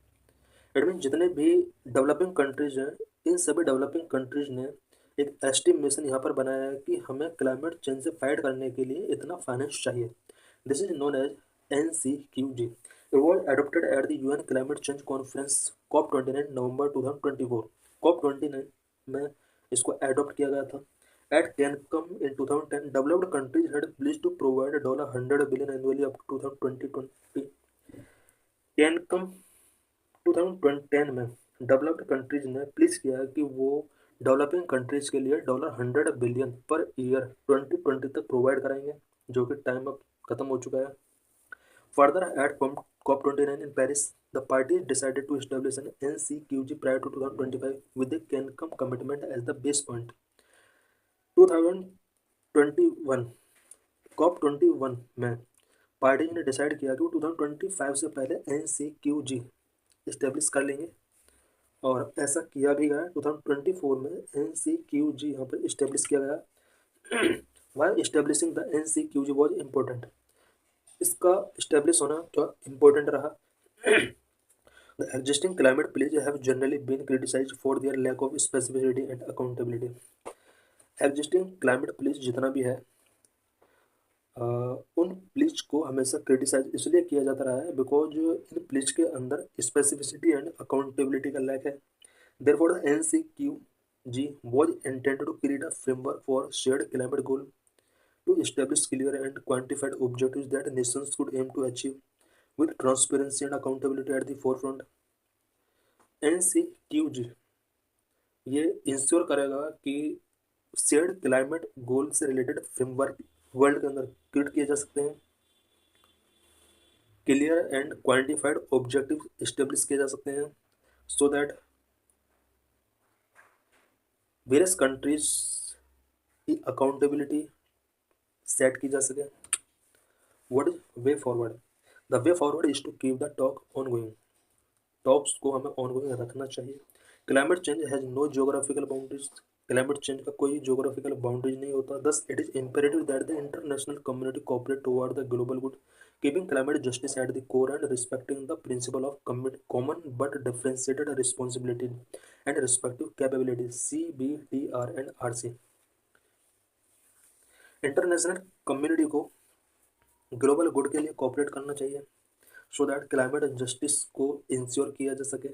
इट मीन जितने भी डेवलपिंग कंट्रीज हैं, इन सभी डेवलपिंग कंट्रीज ने एक एस्टिमेशन यहाँ पर बनाया है कि हमें क्लाइमेट चेंज से फाइट करने के लिए इतना फाइनेंस चाहिए। This is known as NCQG. It was adopted at the UN Climate Change Conference COP29 November 2024। COP29 में इसको एडॉप्ट किया गया था। At Cancun in 2010, developed countries had pledged to provide $100 billion annually up to 2020। Cancun 2010 में डेवलप्ड कंट्रीज ने प्लीज किया कि वो डेवलपिंग कंट्रीज के लिए $100 बिलियन पर ईयर 2020 तक प्रोवाइड कराएंगे, जो कि टाइम अब खत्म हो चुका है। Further, at COP29 in Paris, the parties decided to establish an NCQG prior to 2025 with the Cancun commitment as the base point। 2021 COP21 में पार्टीज ने डिसाइड किया कि वो 2025 से पहले NCQG इस्टेब्लिश कर लेंगे, और ऐसा किया भी गया। 2024 में NCQG यहाँ पर इस्टेब्लिश किया गया। Why establishing the NCQG was important? इसका इस्टेब्लिश होना क्या इम्पोर्टेंट रहा? The existing climate pledges have generally been criticized for their lack of specificity and accountability। Existing climate pledge जितना भी है, उन प्लीज को हमेशा क्रिटिसाइज इसलिए किया जाता रहा है बिकॉज इन प्लीज के अंदर स्पेसिफिसिटी एंड अकाउंटेबिलिटी का लैक है। Therefore the NCQG was intended to create a framework for shared climate goal to establish clear and quantified objectives that nations could aim to achieve with transparency and accountability at the forefront। NCQG ये इंश्योर करेगा कि शेयर्ड क्लाइमेट गोल से रिलेटेड फ्रेमवर्क वर्ल्ड के अंदर क्रिएट किए जा सकते हैं, clear and quantified objective establish किए जा सकते हैं सो दैट वेरियस कंट्रीज की अकाउंटेबिलिटी सेट की जा सके। What is way forward? The way forward is to keep the talk on going. Talks को हमें ऑन गोइंग रखना चाहिए। Climate change has no geographical boundaries. Climate change का कोई जियोग्राफिकल बाउंड्रीज नहीं होता। Thus it is imperative that the international community cooperate toward the global good, keeping climate justice at the core and respecting the principle of common but differentiated responsibility and respective capability CBTR and RC। International community को ग्लोबल गुड के लिए कोऑपरेट करना चाहिए सो दैट क्लाइमेट जस्टिस को इंश्योर किया जा सके,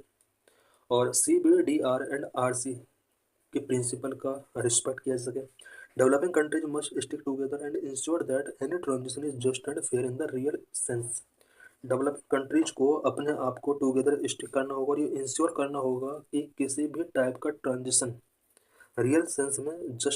और CBDR एंड RC के प्रिंसिपल का रिस्पेक्ट किया जा सके। Developing countries must stick together and ensure that any transition is just and fair in the real sense. Developing countries को अपने आप को टुगेदर स्टिक करना होगा और ये इंश्योर करना होगा कि किसी भी टाइप का ट्रांजिशन रियल सेंस में जस्ट